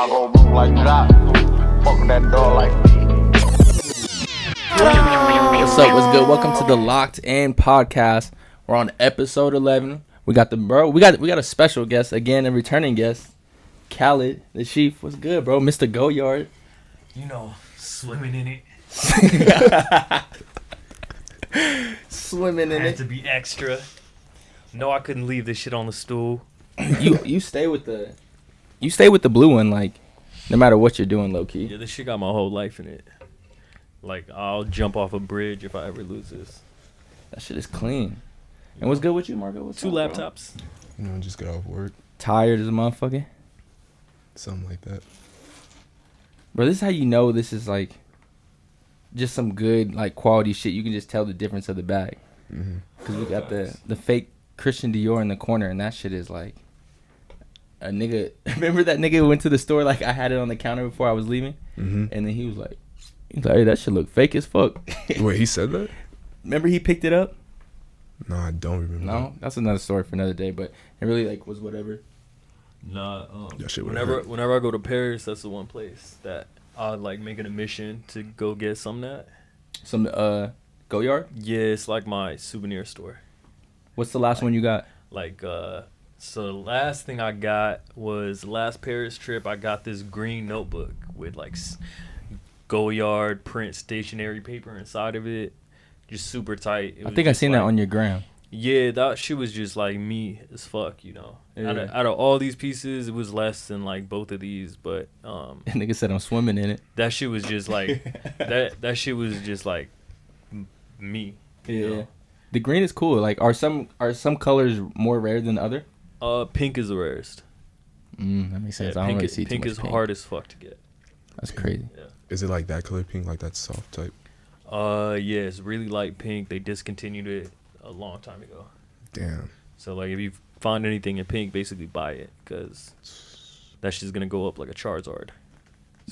I go move like that. Fuck that door like me. What's up? What's good? Welcome to the Locked In podcast. We're on episode 11. We got we got a special guest again, a returning guest, KHALID, the Chief. What's good, bro? Mr. Go Yard. You know, swimming in it. Swimming in Had it. to be extra. No, I couldn't leave this shit on the stool. You stay with the blue one, like no matter what you're doing, low key. Yeah, this shit got my whole life in it. Like, I'll jump off a bridge if I ever lose this. That shit is clean. And what's good with you, Marco? What's Two up, bro? laptops. You know, just got off work, Tired as a motherfucker. something like that. Bro, this is how you know this is like just some good like quality shit. You can just tell the difference of the bag. Mm-hmm. Cause we got the fake Christian Dior in the corner, and that shit is like a nigga. Remember that nigga who went to the store, like I had it on the counter before I was leaving, Mm-hmm. and then he was like, hey, that shit look fake as fuck. Wait, he said that? Remember he picked it up? No, I don't remember. No, that's another story for another day. But it really like was whatever. Nah, That shit would've hurt. whenever I go to Paris, that's the one place that I like making a mission to go get some of that. Some Go Yard. Yeah, it's like my souvenir store. What's the last one you got? Like, so the last thing I got was last Paris trip. I got this green notebook with like Goyard print stationery paper inside of it, just super tight. I think I seen that on your gram. Yeah, that shit was just like me as fuck, you know. Yeah. Out of all these pieces, it was less than like both of these, but Nigga said I'm swimming in it. that shit was just like that shit was just like me. You know? The green is cool. Like, are some colors more rare than the other? Pink is the rarest. That makes sense. Yeah, I don't pink really is, see too pink much is pink. hard as fuck to get. That's crazy. Yeah. Is it like that color pink, like that soft type? Yeah, it's really light pink. They discontinued it a long time ago. Damn. So like, if you find anything in pink, basically buy it because that shit's gonna go up like a Charizard.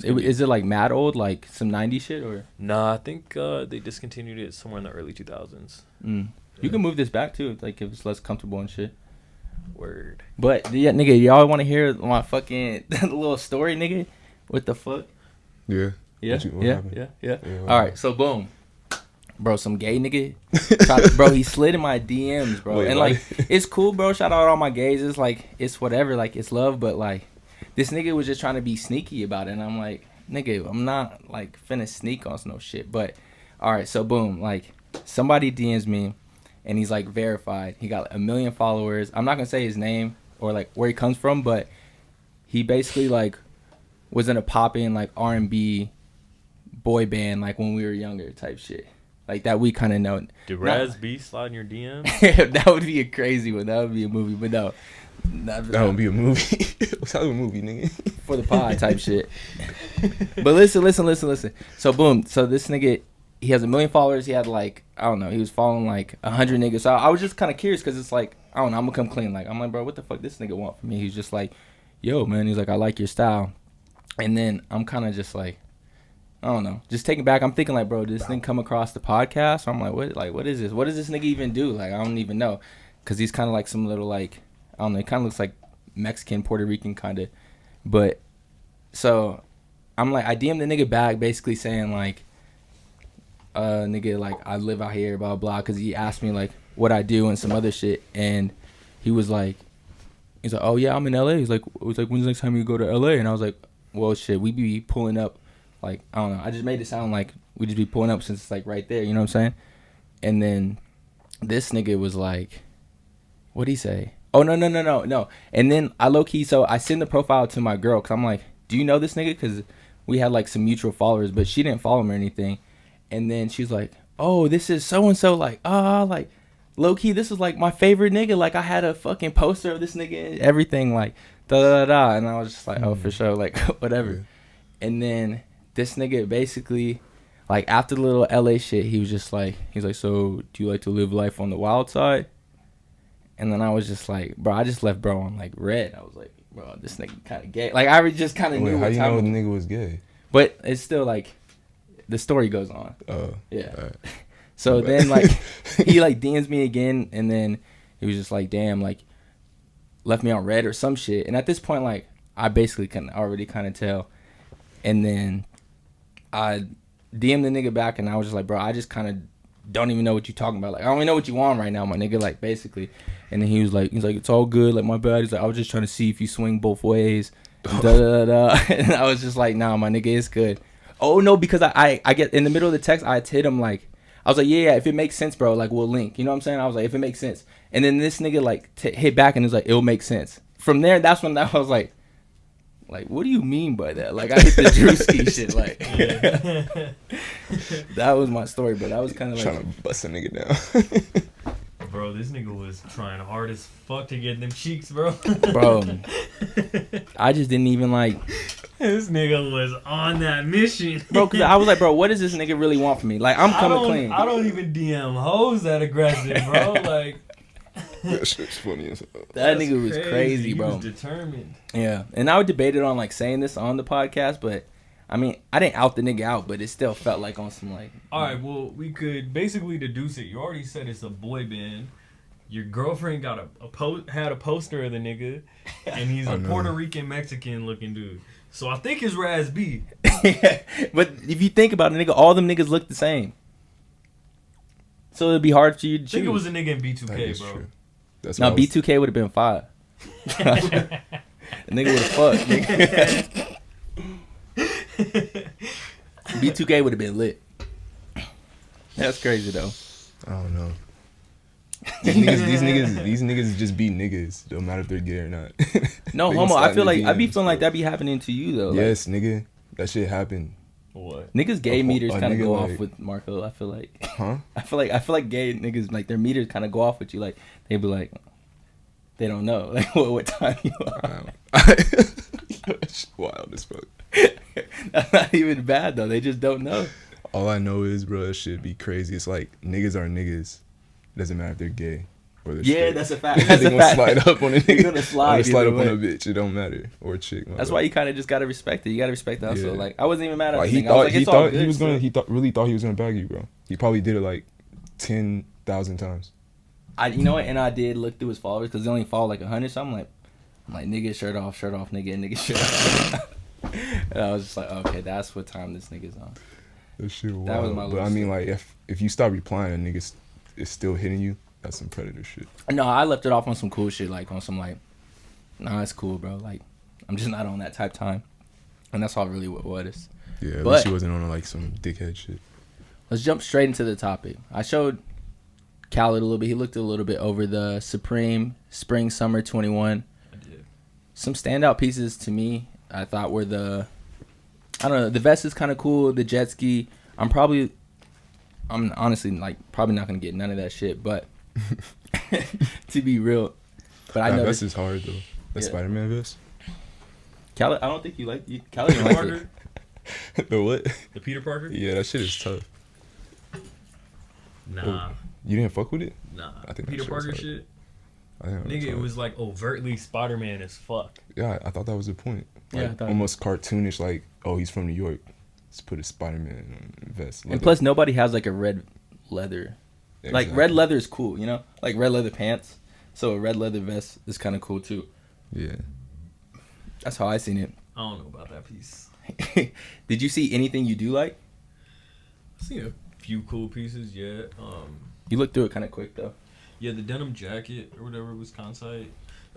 Is it like mad old, like some 90s shit, or? Nah, I think they discontinued it somewhere in the early 2000s. You can move this back too, like if it's less comfortable and shit. Word. But yeah, nigga, y'all want to hear my fucking little story, nigga? What the fuck? Yeah. Yeah, What happened? yeah. what All right, so boom, bro, some gay nigga, bro, he slid in my DMs, bro, Wait, and what? like it's cool, bro. Shout out all my gays. It's like it's whatever, like it's love, but like this nigga was just trying to be sneaky about it, and I'm like, nigga, I'm not like finna sneak on no shit. But all right, so boom, like somebody DMs me, and he's like verified. He got 1 million followers. I'm not gonna say his name or like where he comes from, but he basically like was in a poppin' like R&B boy band like when we were younger type shit, like that we kind of know. Did Raz B slide in your DM? That would be a crazy one. That would be a movie, but no, That would be a movie. What's that a movie, nigga? for the pod type shit. But listen. So boom. So this nigga, he has 1 million followers. He had like, I don't know, he was following like 100 niggas. So I was just kind of curious because it's like, I don't know, I'm gonna come clean. Like I'm like, bro, what the fuck this nigga want from me? He's just like, yo, man. He's like, I like your style. And then I'm kind of just like, I don't know, just taking back. I'm thinking like, bro, did this thing come across the podcast? So I'm like, what is this? What does this nigga even do? Like, I don't even know. Cause he's kind of like some little like, I don't know, he kind of looks like Mexican, Puerto Rican kind of. But so I'm like, I DM'd the nigga back basically saying like, nigga, like I live out here, blah, blah. Cause he asked me like what I do and some other shit. And he was like, he's like, oh yeah, I'm in LA. He's like, when's the next time you go to LA? And I was like, well, shit, we be pulling up. Like, I don't know. I just made it sound like we just be pulling up since it's like right there. You know what I'm saying? And then this nigga was like, what'd he say? Oh, no. And then I low-key, so I send the profile to my girl because I'm like, do you know this nigga? Because we had like some mutual followers, but she didn't follow him or anything. And then she's like, oh, this is so-and-so. Like, like low-key, this is like my favorite nigga. Like, I had a fucking poster of this nigga and everything. Like, da-da-da-da. And I was just like, oh, for sure. Like, whatever. Yeah. And then this nigga basically, like, after the little LA shit, he was just like, he's like, so do you like to live life on the wild side? And then I was just like, bro, I just left bro on like red. I was like, bro, this nigga kind of gay. Like, I just kind of knew How what you time know the nigga was gay? But it's still like, the story goes on. Oh. Yeah. All right. So then like, he like DMs me again, and then he was just like, damn, like, left me on red or some shit. And at this point, like, I basically can already kind of tell. And then I DM'd the nigga back, and I was just like, bro, I just kind of don't even know what you're talking about. Like, I don't even know what you want right now, my nigga. Like, basically. And then he's like, it's all good. Like, my bad. He's like, I was just trying to see if you swing both ways. Da da da. And I was just like, nah, my nigga, it's good. Oh no, because I get in the middle of the text, I hit him like, I was like, yeah, if it makes sense, bro, like we'll link. You know what I'm saying? I was like, if it makes sense. And then this nigga like hit back and was like, it'll make sense. From there, that's when I was like, what do you mean by that? Like, I hit the Drewski shit. Like, that was my story, but that was kind of like trying to bust a nigga down. Bro, this nigga was trying hard as fuck to get them cheeks, bro. Bro, I just didn't even like. This nigga was on that mission. Bro, because I was like, bro, what does this nigga really want from me? Like, I'm coming clean. I don't even DM hoes that aggressive, bro. Like, That shit's funny as hell. that nigga was crazy, bro. He was determined. Yeah, and I would debate it on like saying this on the podcast, but I mean, I didn't out the nigga out, but it still felt like on some like. All right, well, we could basically deduce it. You already said it's a boy band. Your girlfriend got had a poster of the nigga, and he's a Puerto Rican Mexican looking dude. So I think it's Raz B. But if you think about it, nigga, all them niggas look the same. So it'd be hard for you to choose. I think it was a nigga in B2K, That is bro. true. That's No, what I was- B2K would have been fire. The nigga would have fucked. Nigga. B2K would have been lit. That's crazy though. I don't know. These niggas just be niggas. Don't matter if they're gay or not. No They homo. gonna I feel slide like in I be DMs, feeling like bro. that be happening to you though. Yes, nigga. That shit happened. What? Like, niggas gay A meters kind of nigga go like- off with Marco. I feel like. Huh? I feel like gay niggas like their meters kind of go off with you. Like they be like, they don't know like what time you are. That's wild as fuck. That's not even bad though. They just don't know. All I know is, bro, that shit be crazy. It's like niggas are niggas. Doesn't matter if they're gay or they're Yeah, straight. that's a fact. That's They a gonna fact. slide up on a They're nigga. gonna slide slide either up on way. a bitch. It don't matter. Or a chick. That's why you kind of just gotta respect it. You gotta respect the hustle. Yeah. Like I wasn't even mad at Like the he thing. I was thought like, he it's all thought good, he was gonna so- really thought he was gonna bag you, bro. He probably did it like 10,000 times. You know what? And I did look through his followers because they only follow like 100. So I'm like, nigga, shirt off, nigga, shirt off. And I was just like, okay, that's what time this nigga's on. That shit wild. That was my But little I mean, story. like if you stop replying and niggas is still hitting you, that's some predator shit. No, I left it off on some cool shit, like on some like, nah, it's cool, bro. Like, I'm just not on that type time, and that's all really what it is. Yeah, at But- least he wasn't on like some dickhead shit. Let's jump straight into the topic. I showed KHALID a little bit. He looked a little bit over the Supreme Spring Summer 21. I did. Some standout pieces to me, I thought were the vest is kind of cool. The jet ski. I'm honestly like probably not gonna get none of that shit, but to be real, but I That know vest is hard though. That Yeah. Spider-Man vest. KHALID. I don't think you like KHALID. Peter Didn't like Parker? it. The what? The Peter Parker? Yeah, that shit is tough. Nah. You didn't fuck with it? Nah. I think that Peter shit was Parker hard. shit? I think Nigga, it hard. was like overtly Spider-Man as fuck. Yeah, I thought that was the point. Yeah, Like, I thought- almost cartoonish. Like, oh, he's from New York. Let's put a Spider-Man vest. And plus, nobody has like a red leather. Like red leather is cool, you know, like red leather pants. So a red leather vest is kind of cool too. Yeah. That's how I seen it. I don't know about that piece. Did you see anything you do like? I seen a few cool pieces, yeah. You looked through it kind of quick though. Yeah, the denim jacket or whatever was Kansai.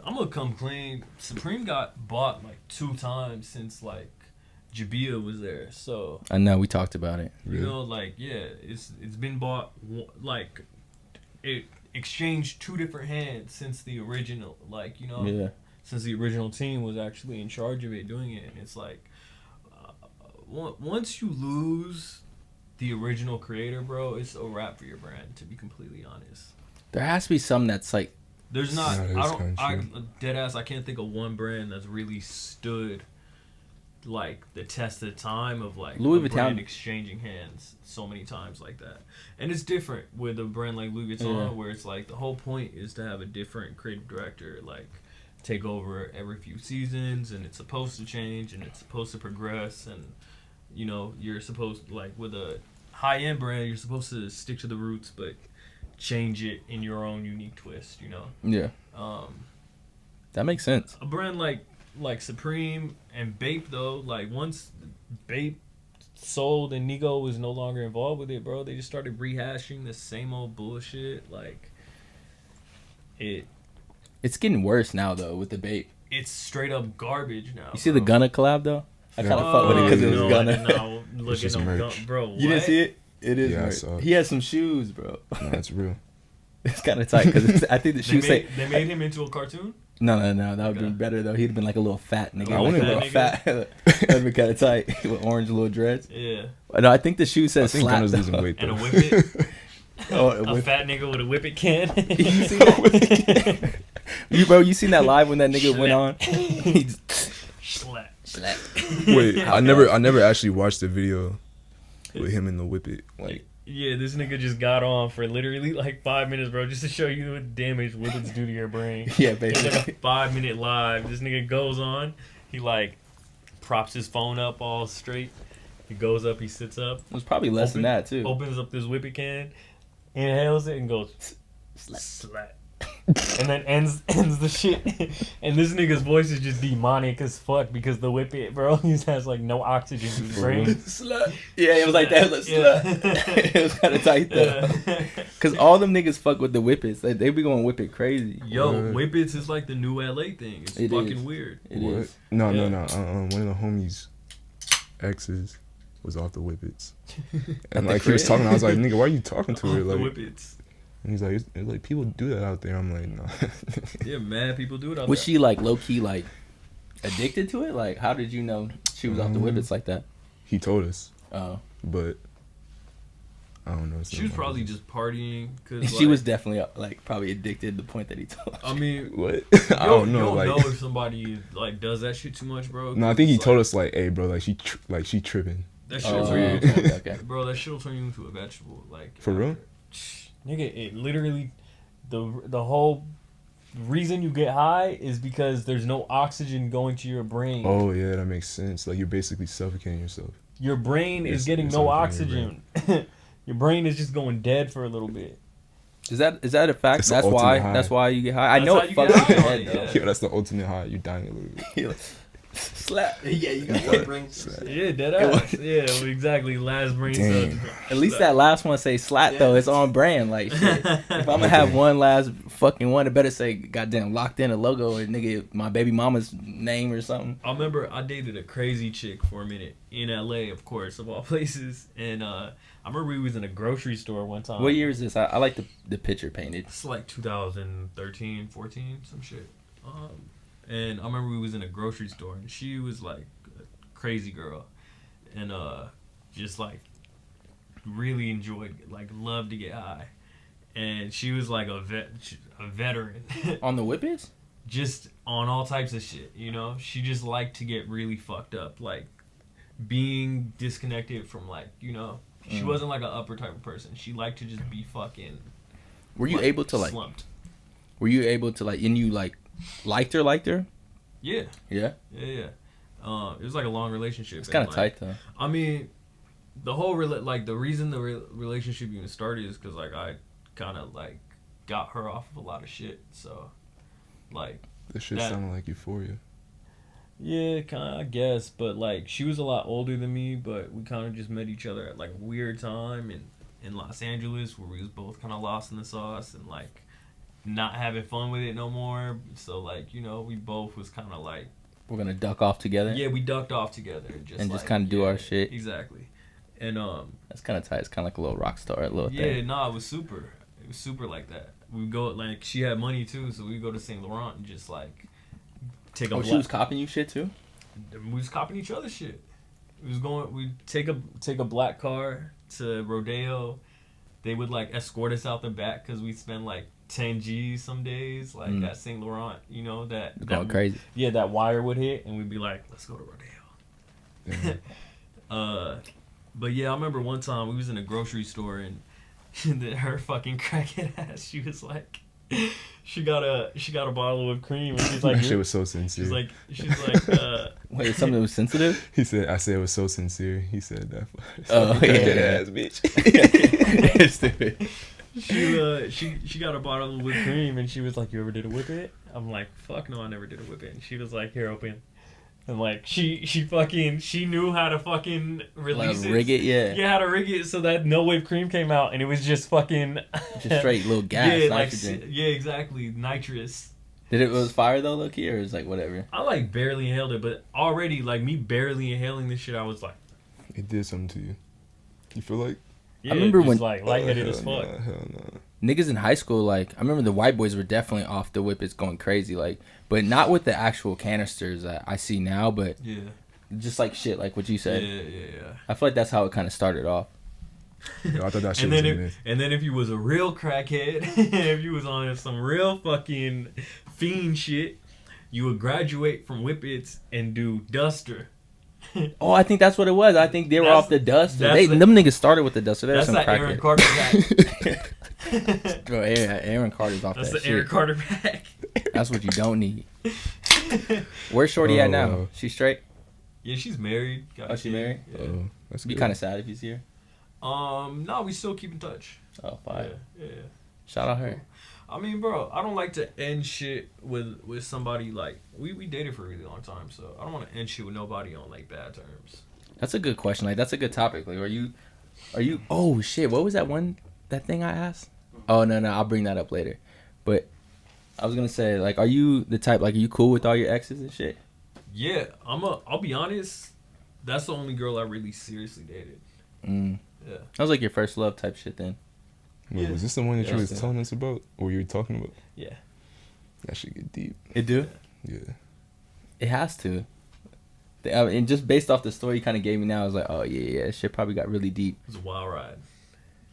I'm gonna come clean. Supreme got bought like 2 times since like Jabia was there. So I know we talked about it. you know, like yeah, it's been bought like it exchanged 2 different hands since the original. Like you know, Yeah. since the original team was actually in charge of it, doing it. And it's like once you lose the original creator, bro, it's a wrap for your brand. To be completely honest. There has to be some that's like There's not. That is I don't. kinda I true. dead ass. I can't think of one brand that's really stood like the test of time of like Louis a brand Vuitton. exchanging hands so many times like that. And it's different with a brand like Louis Vuitton, Yeah. where it's like the whole point is to have a different creative director like take over every few seasons, and it's supposed to change and it's supposed to progress, and you know you're supposed like with a high end brand you're supposed to stick to the roots, but change it in your own unique twist, you know. yeah. That makes sense. A brand like like Supreme and Bape though, like once Bape sold and Nigo was no longer involved with it, bro, they just started rehashing the same old bullshit. Like it's getting worse now though with the bait. it's straight up garbage now. You see the Gunna collab though? I kind of fuck with it because it was Gunna. No, look just at no merch. Gun, bro. You didn't see it? It is. Yeah, I merch. saw it. He has some shoes, bro. No, that's real. It's kind of tight because I think the shoes say. They made him into a cartoon. No. That would Okay. be better though. He'd have been like a little fat nigga. I Like wouldn't a little be fat. That'd be kind of tight with orange little dreads. Yeah, No, I think the shoe I says think slap. Gunna's losing though. weight and though. a whippet. Oh, A fat nigga with a whippet can. you seen that? You seen that live when that nigga went on? He just Slap. slap. Wait, I never actually watched the video with him in the whippet. Like, Yeah, this nigga just got on for literally like 5 minutes, bro, just to show you what damage whippets do to your brain. Yeah, It's like basically. a 5-minute live. This nigga goes on. He like props his phone up all straight. He goes up. He sits up. It was probably less than that too. Opens up this whippet can, inhales it, and goes Slap. slap. And then ends the shit. And this nigga's voice is just demonic as fuck because the whippet, bro, he has like no oxygen to his brain. Slap. Yeah, it was like that. Like, Yeah. slap. It was kind of tight though. Cause all them niggas fuck with the whippets. They be going whippet crazy. Yo, Word. whippets is like the new LA thing. It's It fucking is. weird. It what? is. No. Yeah. One of the homies' exes was off the whippets, and the like he was crib? talking. I was like, nigga, why are you talking to her? The Like, whippets. and he's like, it's like people do that out there. I'm like, no. Yeah, mad people do it out Was there. she like low key like addicted to it? Like, how did you know she was off the whippets like that? He told us, Oh, but I don't know. It's She not was my probably business. just partying. Cause, she was definitely like probably addicted to the point that he told. I mean, What? I you don't know. You Like, don't know if somebody like does that shit too much, bro. no, I think he It's told like, us like, hey, bro, like she tripping. that shit. Oh, turn okay, okay. Bro, that shit'll turn you into a vegetable. Like For real? Nigga, it literally the whole reason you get high is because there's no oxygen going to your brain. Oh yeah, that makes sense. Like you're basically suffocating yourself. Your brain is It's- getting it's no suffocating oxygen. Your brain is just going dead for a little bit. Is that a fact? It's the That's ultimate why. high. That's why you get high. I That's know how it you fucks get with your high on head it, though. yeah. Yo, that's the ultimate high. You're dying a little bit. You're like, slap. Yeah, you got What? brain. Yeah, dead ass. Yeah, well, exactly. Last brain Damn. cell. At least that last one say slat though. It's on brand. Like shit. If I'm gonna have one last fucking one, it better say goddamn locked in a logo or nigga my baby mama's name or something. I remember I dated a crazy chick for a minute in LA, of course, of all places. And I remember we was in a grocery store one time. What year is this? I like the picture painted. It's like 2013, 14, some shit. And I remember we was in a grocery store, and she was like a crazy girl, and just like really enjoyed, like loved to get high, and she was like a veteran, On the whippets? just on all types of shit. You know, she just liked to get really fucked up, like being disconnected from like She wasn't like an upper type of person. She liked to just be fucking. Were you able to like? slumped? Were you able to like? And you like liked her? Yeah, Yeah. yeah. It was like a long relationship. It's kind and, of like, tight though. I mean, the whole the reason the relationship even started is because like I kind of like got her off of a lot of shit. So, like. This shit That- sounded like Euphoria. Yeah, kind of, I guess, but like she was a lot older than me, but we kind of just met each other at like a weird time in Los Angeles where we was both kind of lost in the sauce and like not having fun with it no more. So like we both was kind of like We're gonna duck off together. we ducked off together and just And just kinda do our shit. Exactly, and That's kind of tight. It's kind of like a little rock star, a little yeah, thing. no, it was super like that. We go like she had money too, so we go to Saint Laurent and just like take a Oh, she was copying you shit too. we was copying each other's shit. We'd take a black car to Rodeo. They would like escort us out the back because we spend like 10 G's some days, like at Saint Laurent. You know that Going crazy. Yeah, that wire would hit, and we'd be like, "Let's go to Rodeo." Damn. But yeah, I remember one time we was in a grocery store and her fucking crackhead ass. She was like, she got a bottle of cream, and she's like, That shit was so sincere. she's like, Wait, it's something that was sensitive? He said, I said it was so sincere. He said that. Oh, yeah. That ass bitch. Stupid. She got a bottle of whipped cream and she was like, "You ever did a whip it?" I'm like, "Fuck no, I never did a whip it." And she was like, "Here, open." And like she knew how to fucking release rig it, yeah. Yeah, how to rig it so that no whipped cream came out, and it was just fucking just straight little gas, yeah, nitrogen. yeah, exactly, nitrous. Did it was fire though, low key, or was like whatever? I like barely inhaled it, but already like me barely inhaling this shit, I was like, It did something to you. You feel like? yeah, I remember just when like lightheaded as hell fuck. Nah, hell no. Niggas in high school, like, I remember the white boys were definitely off the whippets going crazy, like, but not with the actual canisters that I see now, but Yeah, just like shit, like what you said. yeah. I feel like that's how it kind of started off. Yo, I thought that shit And was then a myth. and then if you was a real crackhead, if you was on some real fucking fiend shit, you would graduate from whippets and do duster. Oh, I think that's what it was. I think they were That's- off the duster. that's the- Them niggas started with the duster. There's That's some that Aaron crackhead. Carter pack. Bro, Aaron Carter's off That's that the Aaron shit. Carter pack. That's what you don't need. Where's Shorty at now? Oh. She straight? Yeah, she's married. Got Oh, a she kid. married? Yeah. Oh, that's Be good. kind of sad if he's here. No, we still keep in touch. Oh, fire. Yeah. Shout out her. I mean, bro, I don't like to end shit with somebody like we dated for a really long time, so I don't want to end shit with nobody on like bad terms. That's a good question. Like, that's a good topic. Like, are you? Oh shit! What was that thing I asked? Oh no, I'll bring that up later. But I was gonna say, like, are you the type? Like, are you cool with all your exes and shit? Yeah, I'll be honest. That's the only girl I really seriously dated. Mm. Yeah. That was like your first love type shit then. Wait, Yeah. was this the one that Yeah. you was telling us about, or you were talking about? Yeah. That should get deep. It do. Yeah. It has to. And just based off the story you kind of gave me now, I was like, oh yeah, shit probably got really deep. It was a wild ride.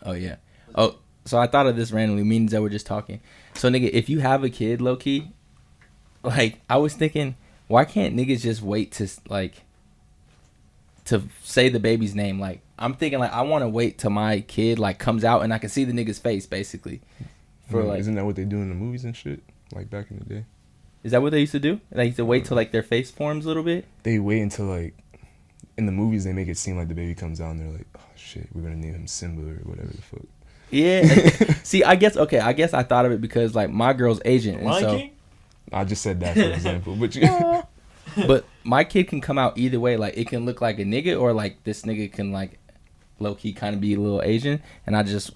Oh yeah. Oh, so I thought of this randomly. Me and Zed were just talking. So nigga, if you have a kid, low key, like I was thinking, why can't niggas just wait to like to say the baby's name? Like I'm thinking, like I want to wait till my kid like comes out and I can see the nigga's face, basically. For like, Isn't that what they do in the movies and shit? Like back in the day, is that what they used to do? They used to wait till like their face forms a little bit. they wait until like in the movies they make it seem like the baby comes out and they're like, oh shit, we're gonna name him Simba or whatever the fuck. Yeah. See, I guess I thought of it because like my girl's Asian, and Lion so. King? I just said that for example, but you, But my kid can come out either way. Like it can look like a nigga, or like this nigga can like low key kind of be a little Asian. And I just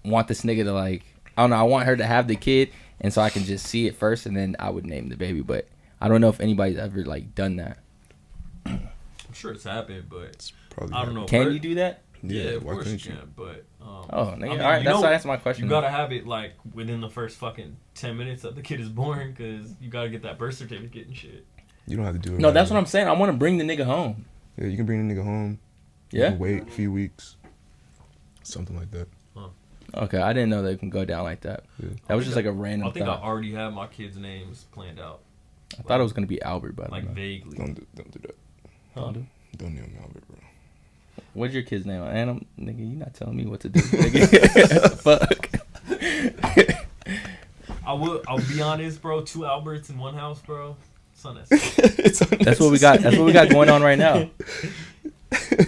want this nigga to like, I don't know. I want her to have the kid, and so I can just see it first, and then I would name the baby. But I don't know if anybody's ever like done that. I'm sure it's happened, but it's probably I don't know. Can you do that? Yeah, of why course you couldn't you? can, but Oh, nigga. I mean, All right, you know, that's my question. you gotta have it like within the first fucking 10 minutes that the kid is born, because you gotta get that birth certificate and shit. You don't have to do it. No, right that's what away. I'm saying. I want to bring the nigga home. Yeah, you can bring the nigga home. You Yeah. can wait a few weeks, something like that. Okay, I didn't know they can go down like that. Yeah. That was just like a random I think thought. I already have my kids' names planned out, I thought it was gonna be Albert, but I like don't know. vaguely. Don't do that. Huh? Don't name him Albert, bro. What's your kid's name? And nigga, you not telling me what to do. Nigga. Fuck. I'll be honest, bro. 2 Alberts in one house, bro. Son, That's what we got. That's what we got going on right now.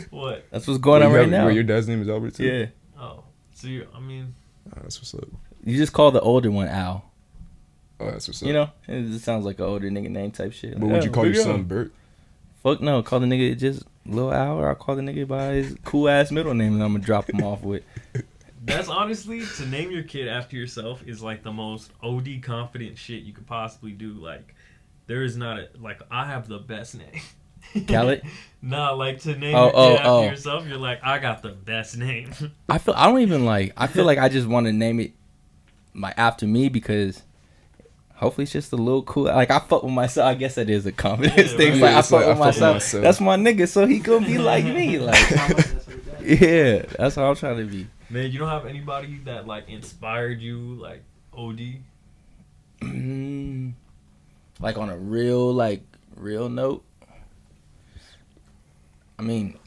what? That's what's going on right now. Your dad's name is Albert too? Yeah. Oh, so I mean, That's what's up. You just call the older one Al. Oh, that's what's up. You know, it just sounds like an older nigga name type shit. But Like, would you oh, call your big son Al. Bert? Fuck no. Call the nigga just Lil Al, or I'll call the nigga by his cool ass middle name, and I'm gonna drop him off with. that's honestly, to name your kid after yourself is like the most OD confident shit you could possibly do. Like, there is not I have the best name. KHALID? Nah, like to name your kid after yourself, you're like, I got the best name. I feel like I just want to name it like after me, because hopefully it's just a little cool. Like I fuck with myself. I guess that is a confidence Yeah, thing. right. Like Yeah, I it's fuck like, with I fuck with myself. myself. That's my nigga, so he gonna be like me. Like yeah, that's how I'm trying to be. Man, you don't have anybody that like inspired you like OD? Like on a real note. I mean,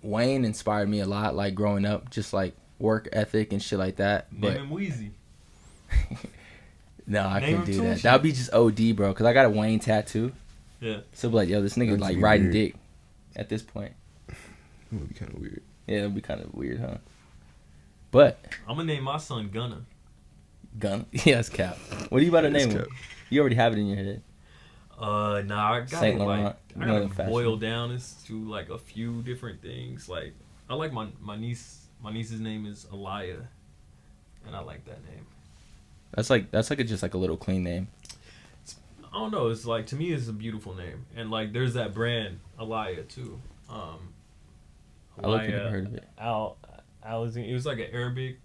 Wayne inspired me a lot. Like growing up, just like work ethic and shit like that. Name But him Wheezy. no, I Name couldn't him do that. Tunechi. That'd be just OD, bro. Cause I got a Wayne tattoo. Yeah. So be like, yo, this nigga That'd like be riding weird. dick. At this point, It would be kind of weird. yeah, it'd be kind of weird, huh? But I'm gonna name my son Gunna. yeah, it's cap. What are you about to name him? cap. You already have it in your head. Nah, I got Saint it Laurent, like I you know, got the to boil fashion. down this to like a few different things. Like I like my niece's name is Aliyah, and I like that name. That's just like a little clean name. I don't know. It's like to me, it's a beautiful name, and like there's that brand Aliyah too. I look never heard of it. It was like an Arabic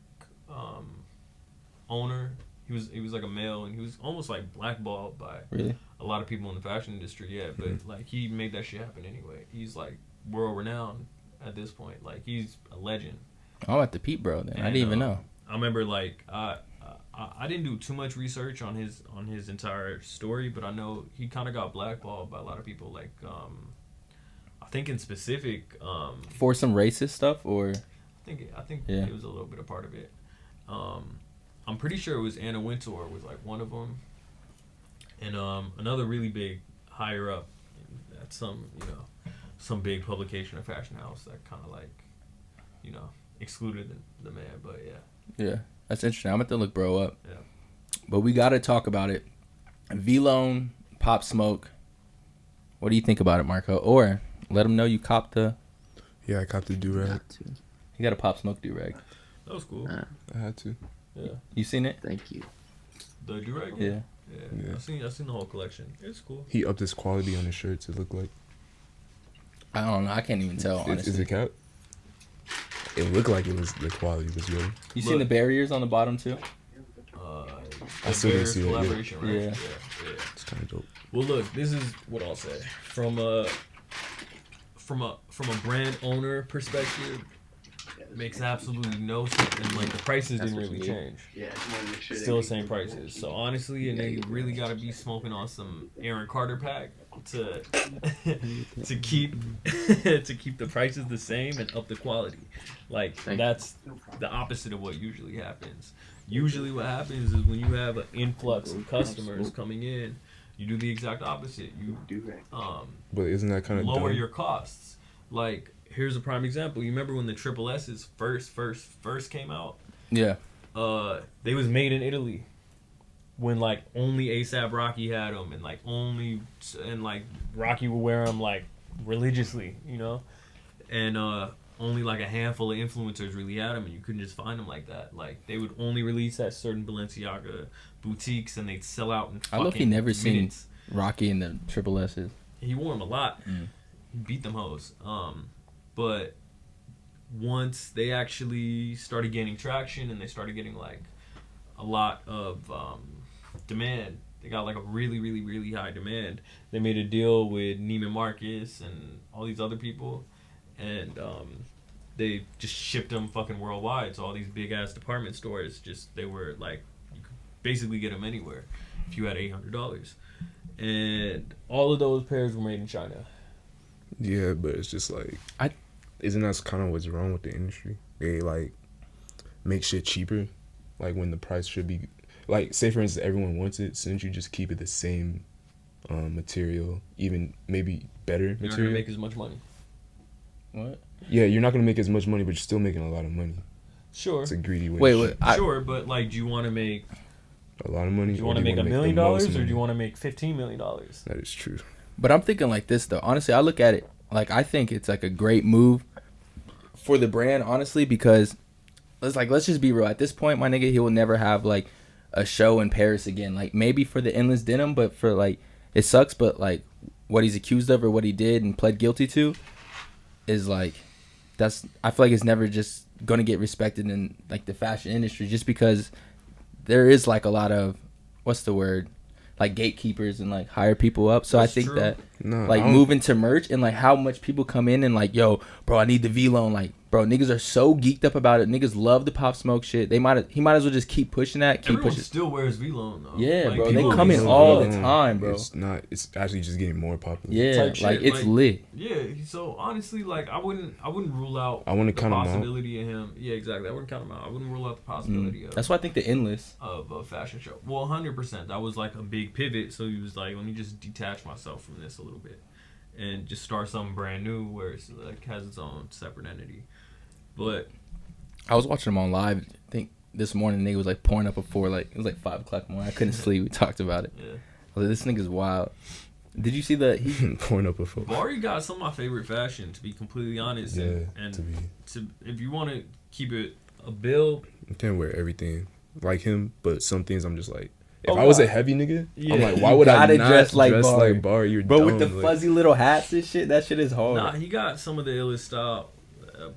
owner. He was like a male, and he was almost like blackballed by Really? a lot of people in the fashion industry. Yeah, but like he made that shit happen anyway. He's like world renowned at this point. Like he's a legend. I'm at the peep, bro. Then I And, didn't even know. I remember like I didn't do too much research on his entire story, but I know he kind of got blackballed by a lot of people. Like I think in specific, For some racist stuff, or I think Yeah. it was a little bit a part of it. I'm pretty sure it was Anna Wintour was like one of them, and another really big higher up at some big publication or fashion house that kind of like excluded the man. But yeah, that's interesting. I'm gonna have to look bro up. Yeah. But we gotta talk about it. Vlone, Pop Smoke. What do you think about it, Marco? Or let them know you copped the. Yeah, I copped the do-rag. Got to. You got a Pop Smoke do-rag. that was cool. I had to. Yeah, You seen it? Thank you. the durag. Yeah. Yeah, Yeah. I've seen the whole collection. It's cool. He upped his quality on his shirts. It looked like. I don't know. I can't even tell, honestly. Is it cap? It looked like it was the quality was good. You seen the barriers on the bottom too? I still didn't see it, yeah. collaboration, right? Yeah. Yeah. It's kind of dope. Well, look, this is what I'll say from a brand owner perspective. Makes absolutely no sense, and like the prices That's didn't what really you need. change. Yeah, just want to make sure. Still the same prices. So honestly, and Yeah, they you really got to be smoking on some Aaron Carter pack to to keep the prices the same and up the quality. Like Thank that's the opposite of what usually happens. Usually, what happens is when you have an influx of customers coming in, you do the exact opposite. You But isn't that kind of lower dumb? your costs. Like here's a prime example. You remember when the Triple S's first came out? Yeah. They was made in Italy when like only ASAP Rocky had them, and like Rocky would wear them like religiously, and only like a handful of influencers really had them, and you couldn't just find them like that. Like they would only release at certain Balenciaga boutiques, and they'd sell out in I look, he fucking never seen minutes. Rocky in the Triple S's. He wore them a lot. He beat them hoes. But once they actually started gaining traction and they started getting like a lot of demand, they got like a really, really, really high demand. They made a deal with Neiman Marcus and all these other people, and they just shipped them fucking worldwide. So all these big ass department stores, they were like, you could basically get them anywhere if you had $800. And all of those pairs were made in China. Yeah, but it's just like isn't that kind of what's wrong with the industry? They like make shit cheaper, like when the price should be like, say for instance everyone wants it, so don't you just keep it the same material, even maybe better You're not material? gonna make as much money. What? Yeah, you're not gonna make as much money, but you're still making a lot of money. Sure. It's a greedy way. Wait. Sure, but like, do you want to make A lot of money. $1 million, or do you want to make $15 million? That is true. But I'm thinking like this though. Honestly, I look at it like I think it's like a great move for the brand, honestly, because let's just be real. At this point, my nigga, he will never have like a show in Paris again. Like maybe for the Endless Denim, but for like it sucks. But like what he's accused of or what he did and pled guilty to is like I feel like it's never just gonna get respected in like the fashion industry, just because there is like a lot of like gatekeepers and like hire people up. So That's I think true. that No, like moving to merch and like how much people come in and like, yo, bro, I need the Vlone. Like, bro, niggas are so geeked up about it. Niggas love the Pop Smoke shit. He might as well just keep pushing that. Keep Everyone pushing. still wears Vlone though. Yeah, Like, bro, they people come in still all love the it. time, bro. It's not. It's actually just getting more popular. Yeah, Type like shit, it's like- lit. Yeah, so honestly, like I wouldn't rule out I wouldn't the count him out. possibility of him. Yeah, exactly. I wouldn't count him out. I wouldn't rule out the possibility That's why I think the Endless. of a fashion show. Well, 100%. That was like a big pivot. So he was like, let me just detach myself from this a little bit and just start something brand new where it's like has its own separate entity. But I was watching him on live. I think this morning nigga was like pouring up before like it was like 5 o'clock in the morning. I couldn't sleep. We talked about it. Yeah. I was like, this nigga's wild. Did you see the pouring up before? Bari got some of my favorite fashion, to be completely honest. Yeah, and to be. If you want to keep it a bill, I can't wear everything like him, but some things I'm just like, if Oh, I was a God. heavy nigga, Yeah. I'm like, You why would I gotta not dress like dress Bari. like Bari? You're bro dumb. with the like, fuzzy little hats and shit? That shit is hard. nah, he got some of the illest style,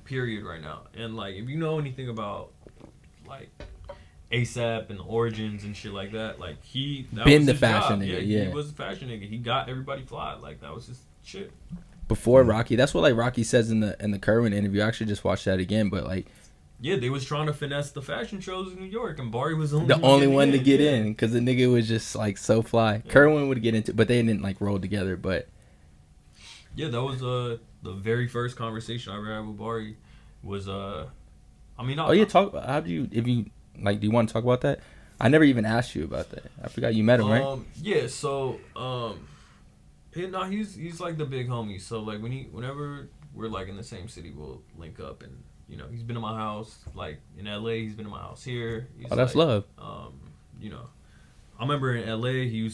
period, right now. And like, if you know anything about like ASAP and Origins and shit like that, like that Been was the his fashion job. nigga, He yeah. was the fashion nigga. He got everybody fly. Like that was his shit. Before Rocky, that's what like Rocky says in the Kerwin interview. I actually just watched that again, but like Yeah, they was trying to finesse the fashion shows in New York, and Bari was the only one to get yeah. in because the nigga was just like so fly. Yeah. Kerwin would get into, but they didn't like roll together. But Yeah, that was the very first conversation I ever had with Bari. Was I mean, oh yeah, talk. How do you if you like? Do you want to talk about that? I never even asked you about that. I forgot you met him, right? Yeah, so he's like the big homie. So like whenever we're like in the same city, we'll link up, and you know he's been to my house like in LA. He's been to my house here. He's Oh, that's like, love. You know, I remember in LA he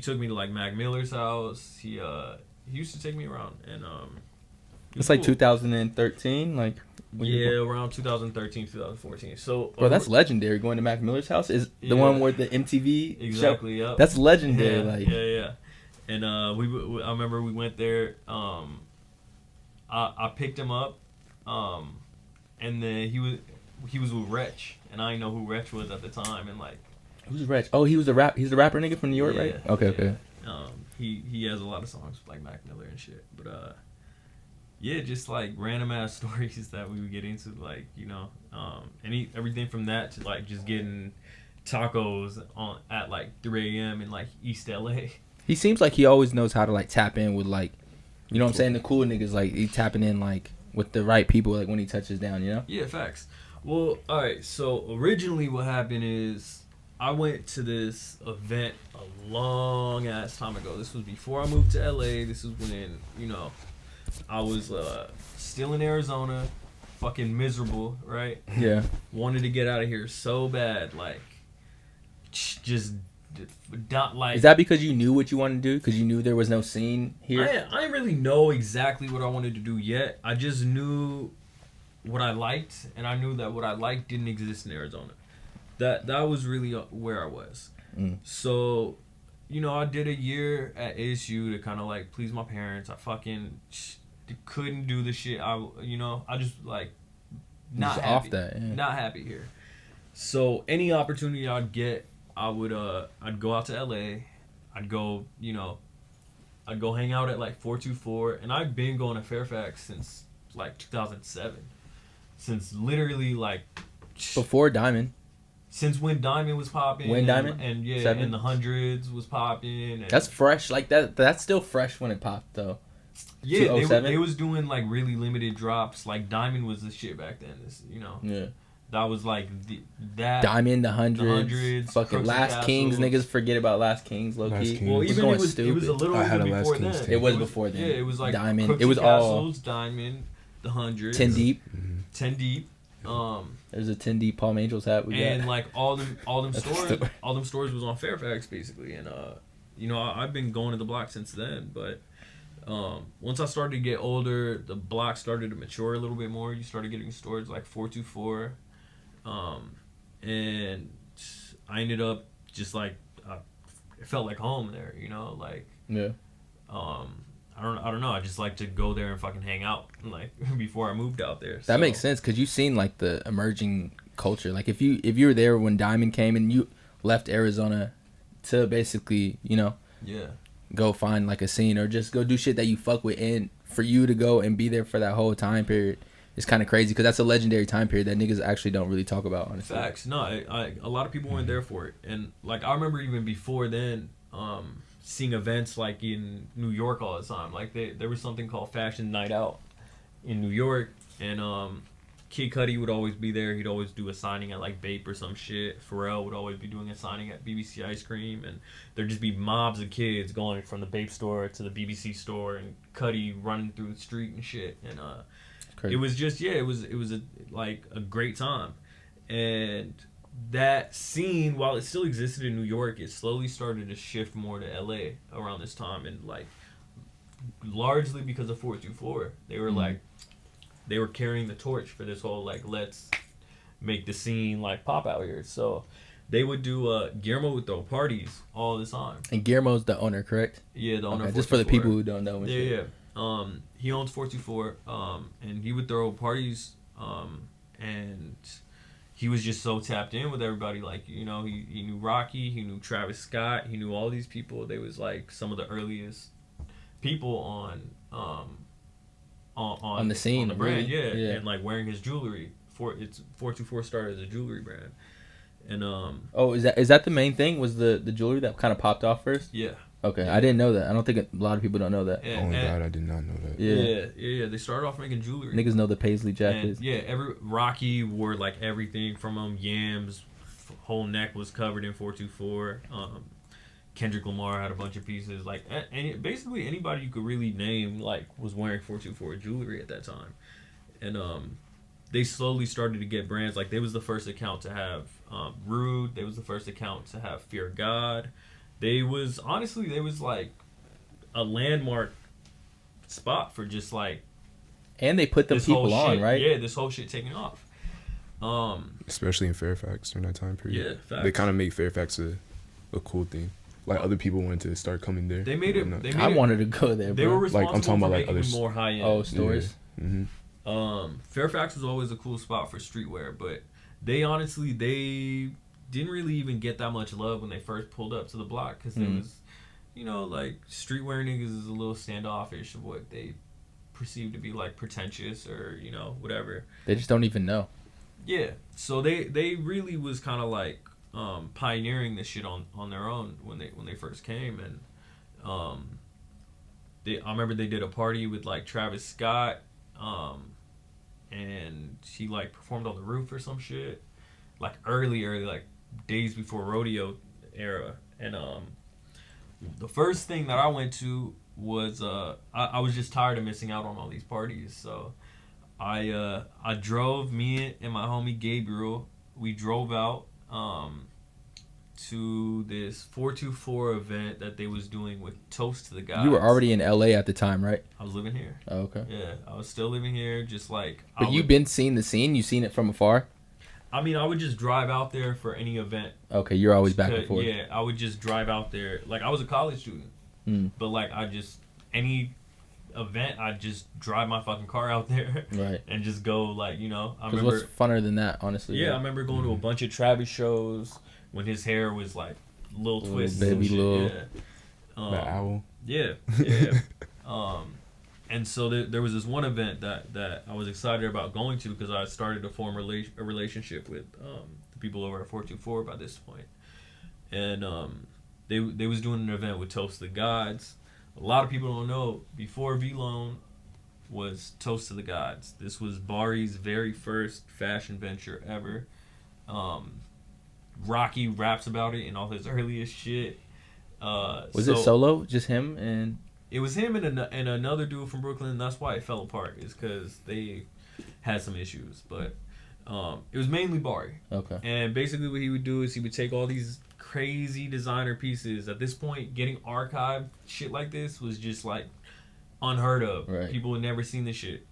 took me to like Mac Miller's house. He used to take me around, and It's like 2013, like around 2013, 2014. So bro, that's legendary. Going to Mac Miller's house is the one where the MTV exactly. show. Yep. That's legendary. Yeah, like yeah. And I remember we went there. I picked him up, and then he was with Wretch, and I didn't know who Wretch was at the time, and like who's Reg? Oh, he's the rapper nigga from New York, right? Okay. He has a lot of songs with, like Mac Miller and shit, but yeah, just like random ass stories that we would get into, like you know, everything from that to like just getting tacos at like 3 a.m. in like East LA. He seems like he always knows how to like tap in with like, you know what I'm saying, the cool niggas, like he tapping in like with the right people like when he touches down, you know? Yeah, facts. Well, all right. So originally, what happened is I went to this event a long ass time ago. This was before I moved to LA. This was when you know I was still in Arizona, fucking miserable, right? Yeah. Wanted to get out of here so bad, like just not like. Is that because you knew what you wanted to do? Because you knew there was no scene here? I didn't really know exactly what I wanted to do yet. I just knew what I liked, and I knew that what I liked didn't exist in Arizona. That was really where I was. So, you know, I did a year at ASU to kind of like please my parents. I fucking couldn't do the shit. I just like not Just happy. off that, yeah. Not happy here. So any opportunity I'd get, I would I'd go out to LA. I'd go hang out at like 424, and I've been going to Fairfax since like 2007. Since literally like Before Diamond. since when Diamond was popping. When Diamond? and yeah, 7? and the hundreds was popping. And That's fresh. Like that's still fresh when it popped though. yeah, 2007? they was doing like really limited drops. Like Diamond was the shit back then. Yeah. That was like that. Diamond, the hundreds, hundreds, fucking Crooks and Last Kings. Castles. Niggas forget about Last Kings, low Last key. Kings. Well, It was even going it was stupid. a little I had even a Last before Kings then. tape. It was before then. Yeah, it was like Diamond. Crooks It was and all Castles, Diamond, the hundreds, 10 deep. 10 deep. There's a 10 deep Palm Angels hat we And got. like all them That's stores, the- all them stores was on Fairfax basically, and I've been going to the block since then. But once I started to get older, the block started to mature a little bit more. You started getting stores like 424, and I ended up just like it felt like home there, like Yeah. I don't know. I just like to go there and fucking hang out, like before I moved out there. That makes sense because you've seen like the emerging culture. Like if you were there when Diamond came and you left Arizona to basically, Yeah. go find like a scene or just go do shit that you fuck with, and for you to go and be there for that whole time period is kind of crazy because that's a legendary time period that niggas actually don't really talk about, honestly. Facts. No, a lot of people weren't there for it, and like I remember even before then, seeing events like in New York all the time. Like there was something called Fashion Night Out in New York, and Kid Cudi would always be there. He'd always do a signing at like Bape or some shit. Pharrell would always be doing a signing at BBC Ice Cream, and there'd just be mobs of kids going from the Bape store to the BBC store, and Cudi running through the street and shit. And Crazy. It was just it was like a great time, and that scene, while it still existed in New York, it slowly started to shift more to LA around this time, and like largely because of 424. They were like they were carrying the torch for this whole like let's make the scene like pop out here. So they would do Guillermo would throw parties all the time. And Guillermo's the owner, correct? Yeah, the owner. Okay, just for the people who don't know. Yeah. He owns 424, and he would throw parties, and he was just so tapped in with everybody. Like, you know, he knew Rocky, he knew Travis Scott, he knew all these people. They was like some of the earliest people on the scene, on the brand, really? Yeah. and like wearing his jewelry. 424 started as a jewelry brand, and is that the main thing? Was the jewelry that kind of popped off first? Yeah. Okay, I didn't know that. I don't think a lot of people don't know that. Oh my god, I did not know that. Yeah. They started off making jewelry. Niggas know the paisley jackets. And Rocky wore like everything from him. Yams, whole neck was covered in 424. Kendrick Lamar had a bunch of pieces. Like, and basically anybody you could really name like was wearing 424 jewelry at that time. And they slowly started to get brands. Like, they was the first account to have Rude. They was the first account to have Fear God. They was like a landmark spot for just like, and they put the people on, right? Yeah, this whole shit taking off. Especially in Fairfax during that time period. Yeah, facts. They kind of make Fairfax a cool thing. Like, other people wanted to start coming there. They made it. I wanted to go there. They were responsible like, I'm talking for about like making other more high end stores. Yeah. Mm-hmm. Fairfax was always a cool spot for streetwear, but they didn't really even get that much love when they first pulled up to the block, because there was, you know, like, streetwear niggas is a little standoffish of what they perceive to be like pretentious or, you know, whatever. They just don't even know. Yeah, so they really was kind of like pioneering this shit on their own when they first came, and I remember they did a party with like Travis Scott, and he like performed on the roof or some shit, like early like days before rodeo era. And the first thing that I went to was I was just tired of missing out on all these parties, so I drove, me and my homie Gabriel, we drove out to this 424 event that they was doing with Toast to the Gods. You were already in LA at the time, right? I was living here. Oh, okay. Yeah, I was still living here, just like. But you've been seeing the scene? You've seen it from afar? I mean, I would just drive out there for any event. Okay, you're always back and forth. Yeah, I would just drive out there. Like, I was a college student. But, like, any event, I'd just drive my fucking car out there. Right. And just go, like, you know. I remember. What's funner than that, honestly? Yeah, I remember going to a bunch of Travis shows when his hair was, like, little twists. Baby little. Yeah. The owl. Yeah. And so there was this one event that I was excited about going to, because I started to form a relationship with the people over at 424 by this point. And they was doing an event with Toast to the Gods. A lot of people don't know, before Vlone was Toast to the Gods, this was Bari's very first fashion venture ever. Rocky raps about it in all his earliest shit. Was it solo? Just him and... It was him and another dude from Brooklyn. That's why it fell apart, is because they had some issues. But it was mainly Bari. Okay. And basically what he would do is he would take all these crazy designer pieces. At this point, getting archived shit like this was just like unheard of. Right. People had never seen this shit.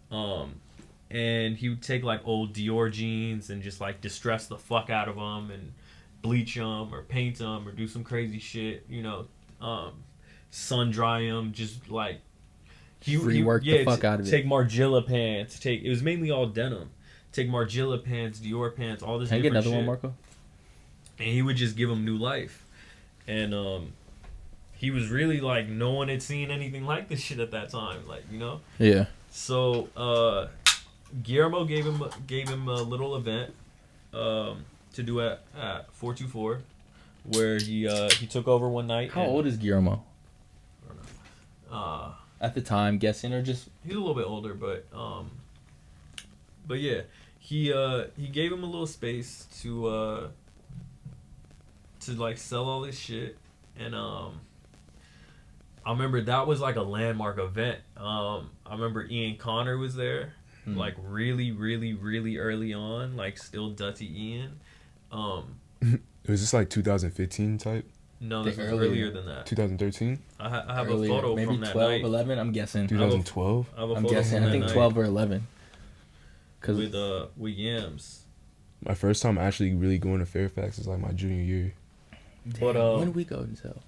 And he would take like old Dior jeans and just like distress the fuck out of them and bleach them or paint them or do some crazy shit, you know. Sun dry them, just like rework the fuck out of it. Take Margiela pants. It was mainly all denim. Take Margiela pants, Dior pants, all this. Can I get another shit. one, Marco? And he would just give them new life. And he was really like, no one had seen anything like this shit at that time, like, you know. Yeah. So Guillermo gave him a little event to do at 424, where he took over one night. How old is Guillermo? At the time, guessing, or just... He's a little bit older, but yeah, he gave him a little space to like sell all this shit, and I remember that was like a landmark event. I remember Ian Connor was there. like really, really, really early on, like still Dutty Ian. Was this like 2015 type? No, this was earlier than that. 2013? I have a photo maybe from that 12, night. 11, I'm guessing. 2012? I'm guessing. I think 12 or 11. With Yams. My first time actually really going to Fairfax is like my junior year. But when did we go until?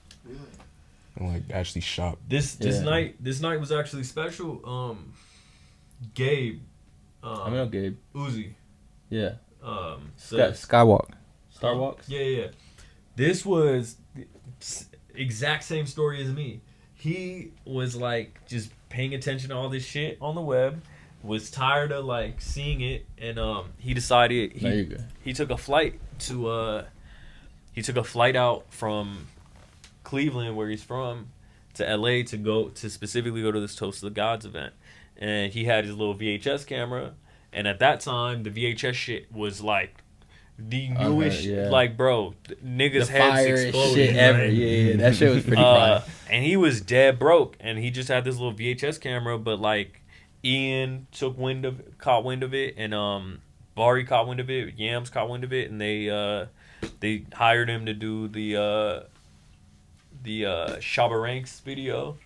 And like actually shop. This night was actually special. Gabe. I know Gabe. Uzi. Yeah. Skywalk. Starwalks? Yeah. This was the exact same story as me. He was like just paying attention to all this shit on the web, was tired of like seeing it, and he decided he took a flight out from Cleveland, where he's from, to LA to specifically go to this Toast of the Gods event. And he had his little VHS camera, and at that time the VHS shit was like the newest, like, bro, niggas' heads exploded. Shit ever. Yeah, that shit was pretty fire. And he was dead broke, and he just had this little VHS camera, but like Ian caught wind of it, and Bari caught wind of it, Yams caught wind of it, and they hired him to do the Shabba Ranks video.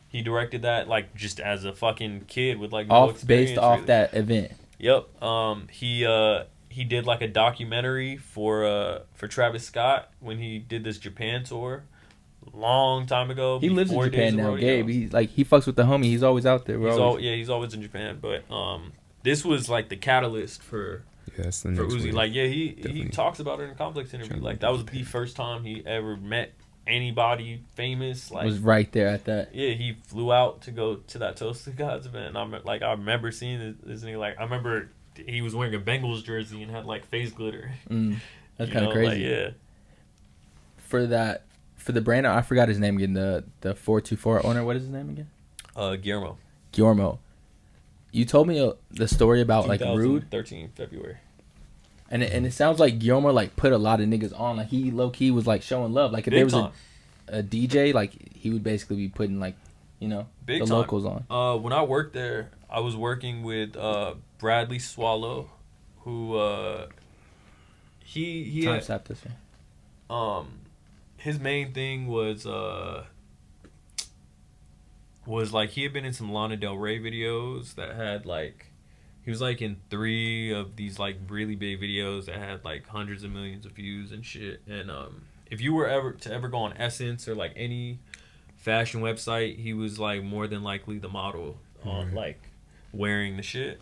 He directed that like just as a fucking kid with like no experience, based off that event. Yep. He did like a documentary for Travis Scott when he did this Japan tour long time ago. He lives in Japan now, Gabe. He fucks with the homie. He's always out there. He's always in Japan. But this was like the catalyst for Uzi. Like, yeah, he talks about it in a Complex interview. Like, that was the first time he ever met anybody famous. Like, was right there at that. Yeah, he flew out to go to that Toast of the Gods event. And I remember seeing this nigga. Like, I remember he was wearing a Bengals jersey and had like face glitter. That's kind of crazy. Like, yeah. For the brand, I forgot his name again. The 424 owner. What is his name again? Guillermo. You told me the story about like Rude. 2013 February. And it sounds like Guillermo like put a lot of niggas on. Like he low key was like showing love. Like if there was a DJ, like he would basically be putting like, you know, big the time. locals on. When I worked there, I was working with Bradley Swallow, who he Time had, stop this one. his main thing was like he had been in some Lana Del Rey videos that had like, he was like in 3 of these like really big videos that had like hundreds of millions of views and shit. And if you were ever go on Essence or like any fashion website, he was like more than likely the model on like wearing the shit.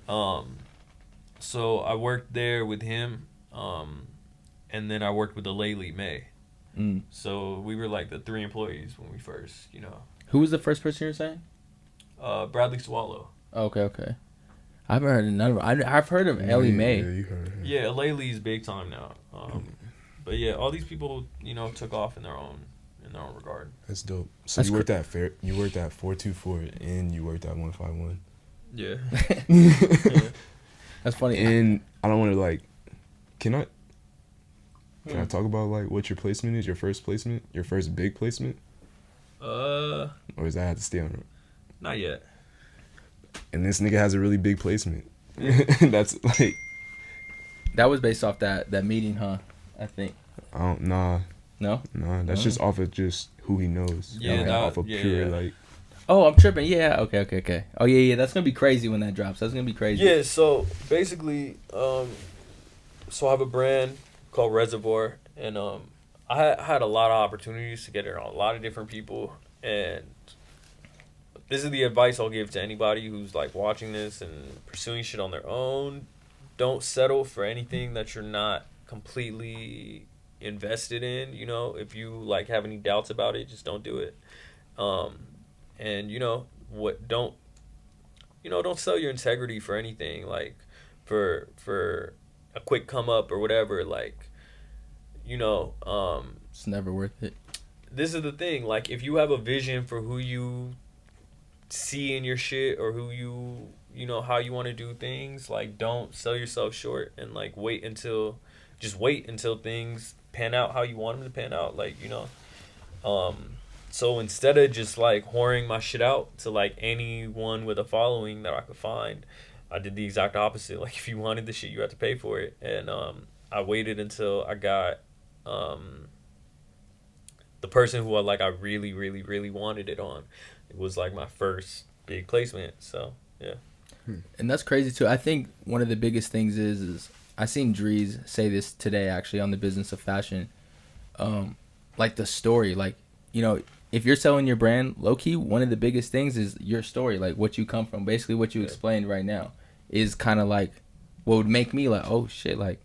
So I worked there with him, and then I worked with Alayli May. So we were like the 3 employees when we first, you know. Who was the first person you were saying? Bradley Swallow. Okay. I haven't heard of none of them. I've heard of Ellie Mae. Yeah, you heard her. Yeah, Alayli's big time now. But yeah, all these people, you know, took off in their own regard. That's dope. So you worked at 424 and you worked at 151. Yeah. That's funny. And I don't want to like, can I talk about like what your placement is? Your first placement? Your first big placement? Or does that have to stay on? Not yet. And this nigga has a really big placement. That's like, that was based off that meeting, huh? I think. Nah. No? That's just off of just who he knows. Yeah, like, off of pure like. Oh, I'm tripping. Yeah. Okay. Oh yeah. That's gonna be crazy when that drops. That's gonna be crazy. Yeah. So basically, so I have a brand called Reservoir, and I had a lot of opportunities to get around a lot of different people, and this is the advice I'll give to anybody who's like watching this and pursuing shit on their own. Don't settle for anything that you're not completely invested in. You know, if you like have any doubts about it, just don't do it. And you know what? Don't sell your integrity for anything. Like for a quick come up or whatever. Like, you know, it's never worth it. This is the thing. Like, if you have a vision for who you see in your shit or who you know how you want to do things, like, don't sell yourself short and like wait until things pan out how you want them to pan out. Like, you know, so instead of just like whoring my shit out to like anyone with a following that I could find, I did the exact opposite. Like, if you wanted the shit, you had to pay for it. And I waited until I got the person who I really, really, really wanted it on. It was like my first big placement. So yeah. And that's crazy too. I think one of the biggest things is I seen Drees say this today actually on the Business of Fashion. Like the story, like, you know, if you're selling your brand, low key, one of the biggest things is your story, like what you come from. Basically, what you explained right now is kind of like what would make me like, oh shit, like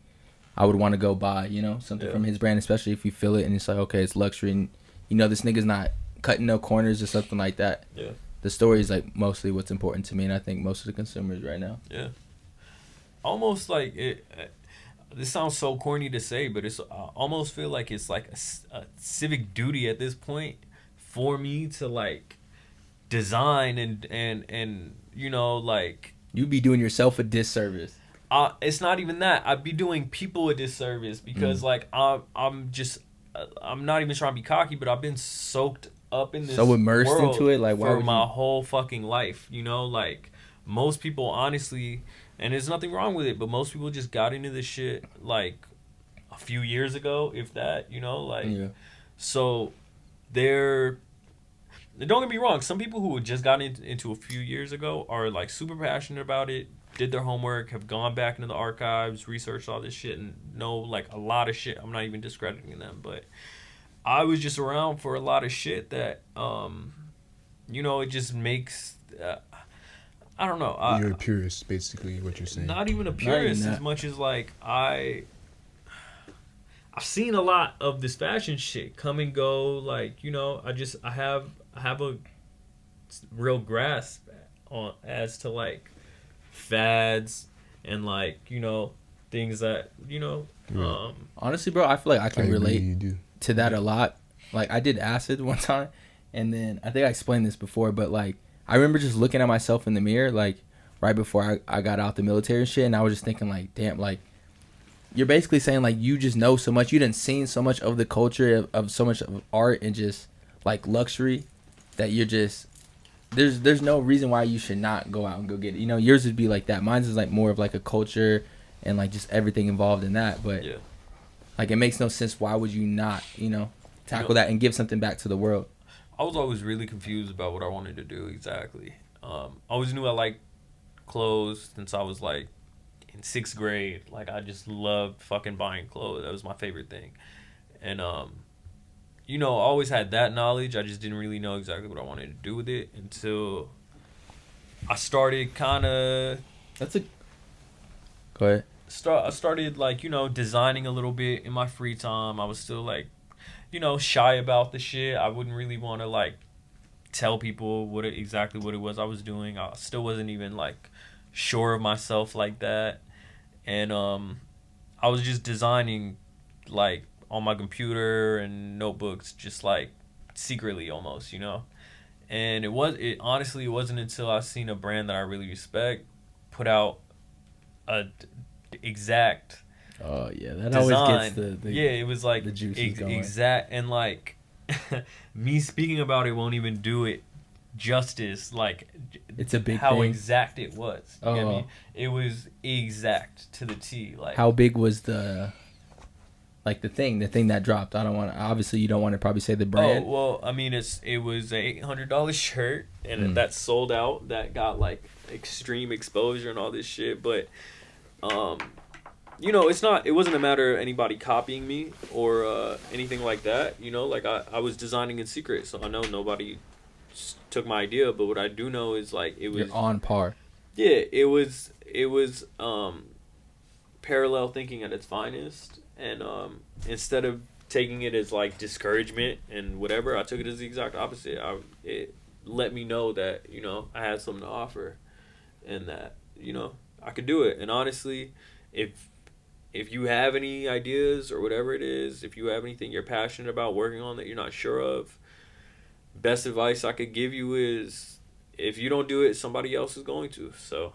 I would want to go buy, you know, something from his brand, especially if you feel it and it's like, okay, it's luxury, and you know this nigga's not cutting no corners or something like that. Yeah. The story is like mostly what's important to me, and I think most of the consumers right now. Yeah. Almost like it. This sounds so corny to say, but it's I almost feel like it's like a civic duty at this point for me to like design and you know, like, You be doing yourself a disservice. it's not even that. I'd be doing people a disservice because like I'm not even trying to be cocky, but I've been soaked up in this So immersed world into it, like why for would my you? whole fucking life, you know, like most people honestly, and there's nothing wrong with it, but most people just got into this shit like a few years ago, if that, you know, like so don't get me wrong, some people who just got into a few years ago are like super passionate about it, did their homework, have gone back into the archives, researched all this shit, and know like a lot of shit. I'm not even discrediting them, but I was just around for a lot of shit that you know, it just makes I don't know. You're a purist, basically, what you're saying. Not even a purist as much as like I've seen a lot of this fashion shit come and go. Like, you know, I have a real grasp on as to like fads and like, you know, things that, you know. Honestly, bro, I feel like I can relate you do. to that a lot. Like I did acid one time, and then I think I explained this before, but like I remember just looking at myself in the mirror like right before I got out the military and shit, and I was just thinking like, damn, like you're basically saying like you just know so much, you done seen so much of the culture of so much of art and just like luxury that you're just there's no reason why you should not go out and go get it. You know, yours would be like that. Mine's is like more of like a culture and like just everything involved in that. But like it makes no sense. Why would you not, you know, tackle that and give something back to the world? I was always really confused about what I wanted to do exactly. I always knew I liked clothes since I was like in 6th grade. Like I just loved fucking buying clothes. That was my favorite thing. And you know, I always had that knowledge. I just didn't really know exactly what I wanted to do with it until I started kind of. Go ahead. I started like, you know, designing a little bit in my free time. I was still like, you know, shy about the shit. I wouldn't really want to like tell people exactly what it was I was doing. I still wasn't even like sure of myself like that. And I was just designing like on my computer and notebooks, just like secretly almost, you know. And it honestly wasn't until I seen a brand that I really respect put out a exact Oh yeah, that design. always gets the it was like the juices going. exact, and like me speaking about it won't even do it justice. Like it's a big how thing. exact it was. You get Oh. me? It was exact to the T. Like how big was the thing that dropped? I don't want to. Obviously, you don't want to probably say the brand. Oh well, I mean it was a $800 shirt, and that sold out. That got like extreme exposure and all this shit, but you know, it wasn't a matter of anybody copying me or anything like that. You know, like I was designing in secret, so I know nobody took my idea. But what I do know is like it was You're on par. Yeah, it was parallel thinking at its finest, and instead of taking it as like discouragement and whatever, I took it as the exact opposite. It let me know that, you know, I had something to offer, and that, you know, I could do it. And honestly, if you have any ideas or whatever it is, if you have anything you're passionate about working on that you're not sure of, best advice I could give you is if you don't do it, somebody else is going to. So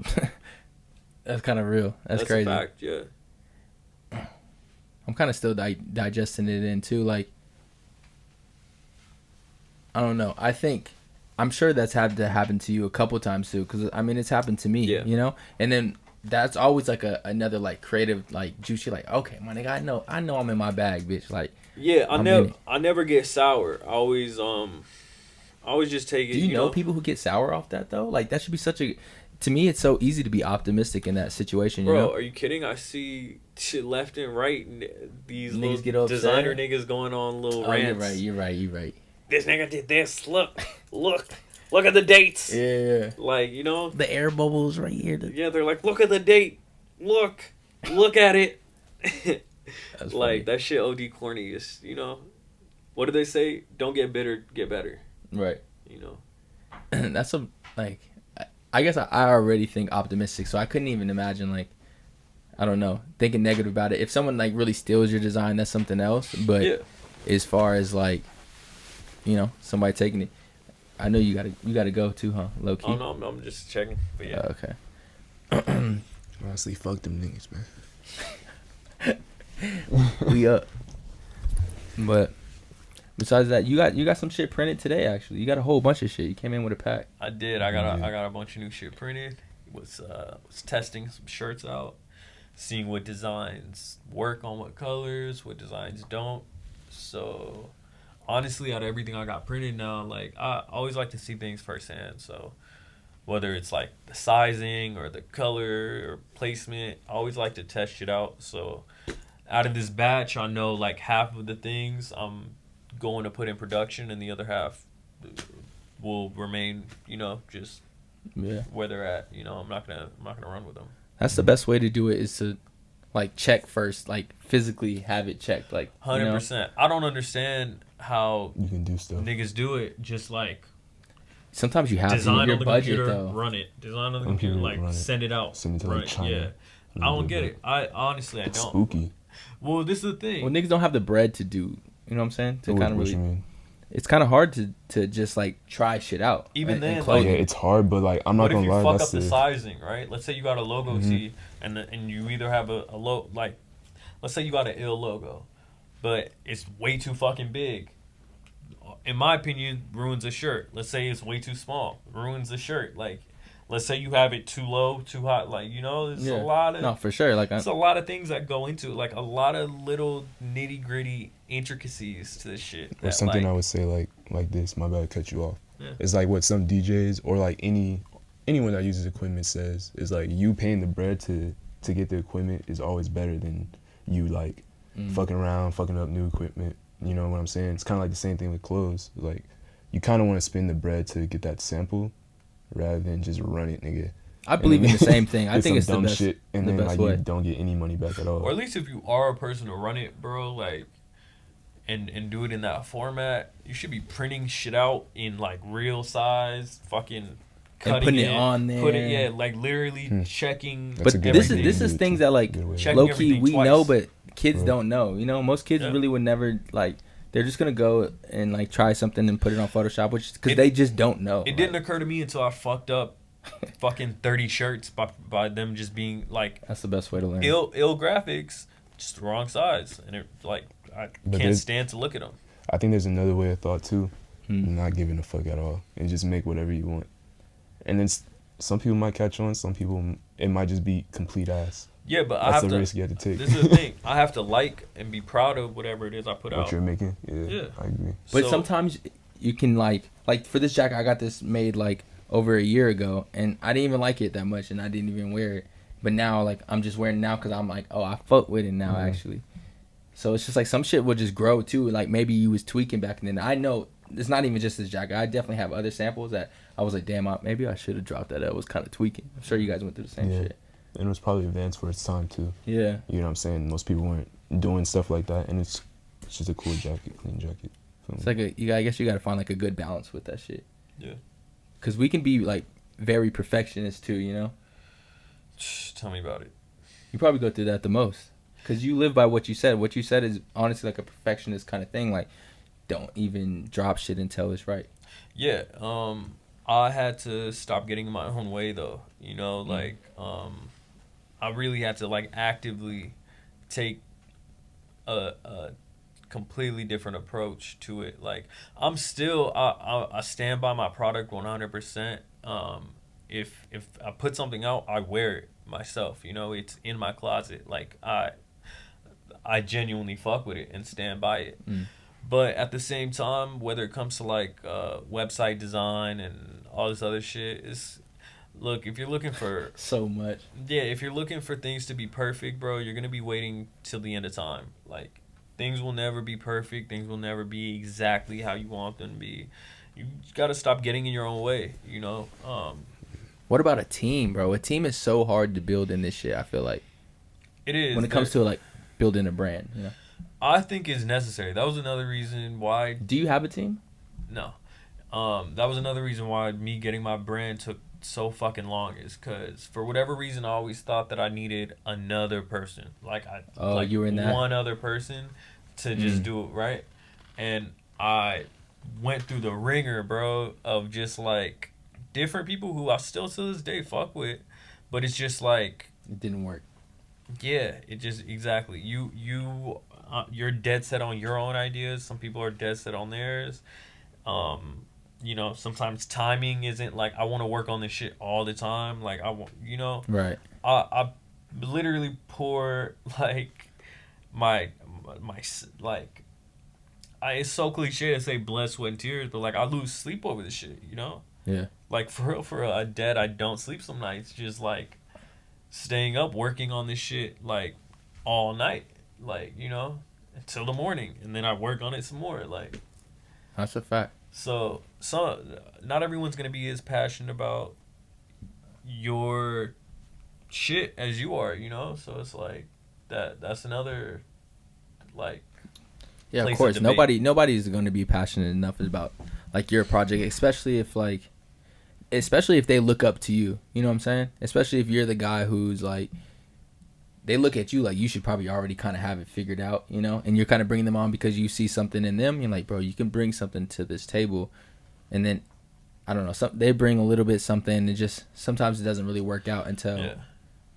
that's kind of real. That's crazy. A fact, yeah. I'm kind of still digesting it in too. Like, I don't know. I think I'm sure that's had to happen to you a couple times too, because I mean it's happened to me, you know. And then that's always like another like creative like juicy like, okay, my nigga, I know I'm in my bag, bitch. Like I never get sour. I always just take it. Do you know people who get sour off that though? Like that should be such a. To me, it's so easy to be optimistic in that situation. You know? Are you kidding? I see shit left and right. These niggas get upset. Designer niggas going on little rants. You're right. This nigga did this. Look at the dates. Yeah. Like, you know. The air bubbles right here. Yeah, they're like, look at the date. Look at it. That's like, funny. that shit OD corny is, you know. What do they say? Don't get bitter, get better. Right. You know. That's a, like, I guess I already think optimistic, so I couldn't even imagine, like, I don't know, thinking negative about it. If someone, like, really steals your design, that's something else. But as far as, like, you know, somebody taking it, I know you gotta go too, huh? Low key. Oh no, I'm just checking. But yeah. Okay. Honestly, fuck them niggas, man. We up. But besides that, you got some shit printed today. Actually, you got a whole bunch of shit. You came in with a pack. I did. I got a bunch of new shit printed. Was testing some shirts out, seeing what designs work on what colors, what designs don't. So honestly, out of everything I got printed now, like I always like to see things firsthand. So whether it's like the sizing or the color or placement, I always like to test shit out. So out of this batch, I know like half of the things I'm going to put in production, and the other half will remain, you know, just where they're at. You know, I'm not gonna run with them. That's the best way to do it, is to like check first, like physically have it checked, like 100%. I don't understand how you can do stuff. Niggas do it. Just like sometimes you have design to your on the budget computer, though. run it. Design on the computer, like send it out. Send it to like China. Yeah, I don't get it. I honestly don't. Spooky. Well, this is the thing. Well, niggas don't have the bread to do. You know what I'm saying? To kind of really. Mean? It's kind of hard to just like try shit out. Even then, like, yeah, it's hard, but like I'm not gonna lie. What if you fuck up the sizing, right? Let's say you got a logo tee, and you either have a low, like, let's say you got an ill logo, but it's way too fucking big. In my opinion, ruins a shirt. Let's say it's way too small, ruins the shirt. Like, let's say you have it too low, too high. Like, you know, there's a lot of for sure. Like, there's a lot of things that go into it. Like a lot of little nitty gritty intricacies to this shit. Or something I would say like this. My bad, cut you off. Yeah. It's like what some DJs or like anyone that uses equipment says is like you paying the bread to get the equipment is always better than you like fucking around, fucking up new equipment. You know what I'm saying? It's kind of like the same thing with clothes. Like you kind of want to spend the bread to get that sample rather than just run it, nigga. I believe in the same thing. I think it's the best shit, and then like way. you don't get any money back at all. Or at least if you are a person to run it, bro, like, and do it in that format, you should be printing shit out in like real size, fucking cutting and putting it on there. like literally checking. But this is things that like low key we know, but kids don't know. You know, most kids really would never like. They're just gonna go and like try something and put it on Photoshop, which because they just don't know. It didn't occur to me until I fucked up fucking 30 shirts by them just being like. That's the best way to learn. Ill graphics, just the wrong size, and it like I can't stand to look at them. I think there's another way of thought too, not giving a fuck at all and just make whatever you want. And then some people might catch on, some people it might just be complete ass. Yeah, but that's the risk you have to take. This is the thing. I have to like and be proud of whatever it is I put out. What you're making, yeah, I agree. But sometimes you can like for this jacket, I got this made like over a year ago, and I didn't even like it that much, and I didn't even wear it. But now, like I'm just wearing it now because I'm like, oh, I fuck with it now actually. So it's just like some shit will just grow too. Like maybe you was tweaking back then. I know it's not even just this jacket. I definitely have other samples that I was like, damn, maybe I should have dropped that. I was kind of tweaking. I'm sure you guys went through the same shit. And it was probably advanced for its time too. Yeah. You know what I'm saying? Most people weren't doing stuff like that, and it's just a cool jacket, clean jacket. It's like I guess you got to find like a good balance with that shit. Yeah. Cause we can be like very perfectionist too, you know. Tell me about it. You probably go through that the most, cause you live by what you said. What you said is honestly like a perfectionist kind of thing. Like, don't even drop shit until it's right. Yeah. I had to stop getting in my own way though. You know, like I really had to like actively take a completely different approach to it. Like I'm still I stand by my product 100%. If I put something out, I wear it myself. You know, it's in my closet. Like I genuinely fuck with it and stand by it. But at the same time, whether it comes to like website design and all this other shit, is look, if you're looking for so much. Yeah, if you're looking for things to be perfect, bro, you're gonna be waiting till the end of time. Like things will never be perfect. Things will never be exactly how you want them to be. You gotta stop getting in your own way. You know. What about a team, bro? A team is so hard to build in this shit. I feel like it is when it comes to like building a brand. You know. I think it's necessary. That was another reason why. Do you have a team? No. That was another reason why me getting my brand took so fucking long, is because for whatever reason I always thought that I needed another person. Like you were in that? One other person to just do it right. And I went through the ringer, bro, of just like different people who I still to this day fuck with, but it's just like it didn't work. Yeah, it just exactly. You're dead set on your own ideas. Some people are dead set on theirs. You know, sometimes timing isn't like I want to work on this shit all the time. Like I want, you know, right. I literally pour like my like. It's so cliche to say blood, sweat, and tears, but like I lose sleep over this shit. You know. Yeah. Like for real, for a dead, I don't sleep some nights. Just like staying up working on this shit like all night, like, you know, until the morning, and then I work on it some more. Like that's a fact. So not everyone's gonna be as passionate about your shit as you are, you know. So it's like that's another like yeah, of course. Nobody's going to be passionate enough about like your project, especially if they look up to you. You know what I'm saying? Especially if you're the guy who's like, they look at you like you should probably already kind of have it figured out, you know? And you're kind of bringing them on because you see something in them. You're like, bro, you can bring something to this table. And then, I don't know, they bring a little bit something. And just sometimes it doesn't really work out until,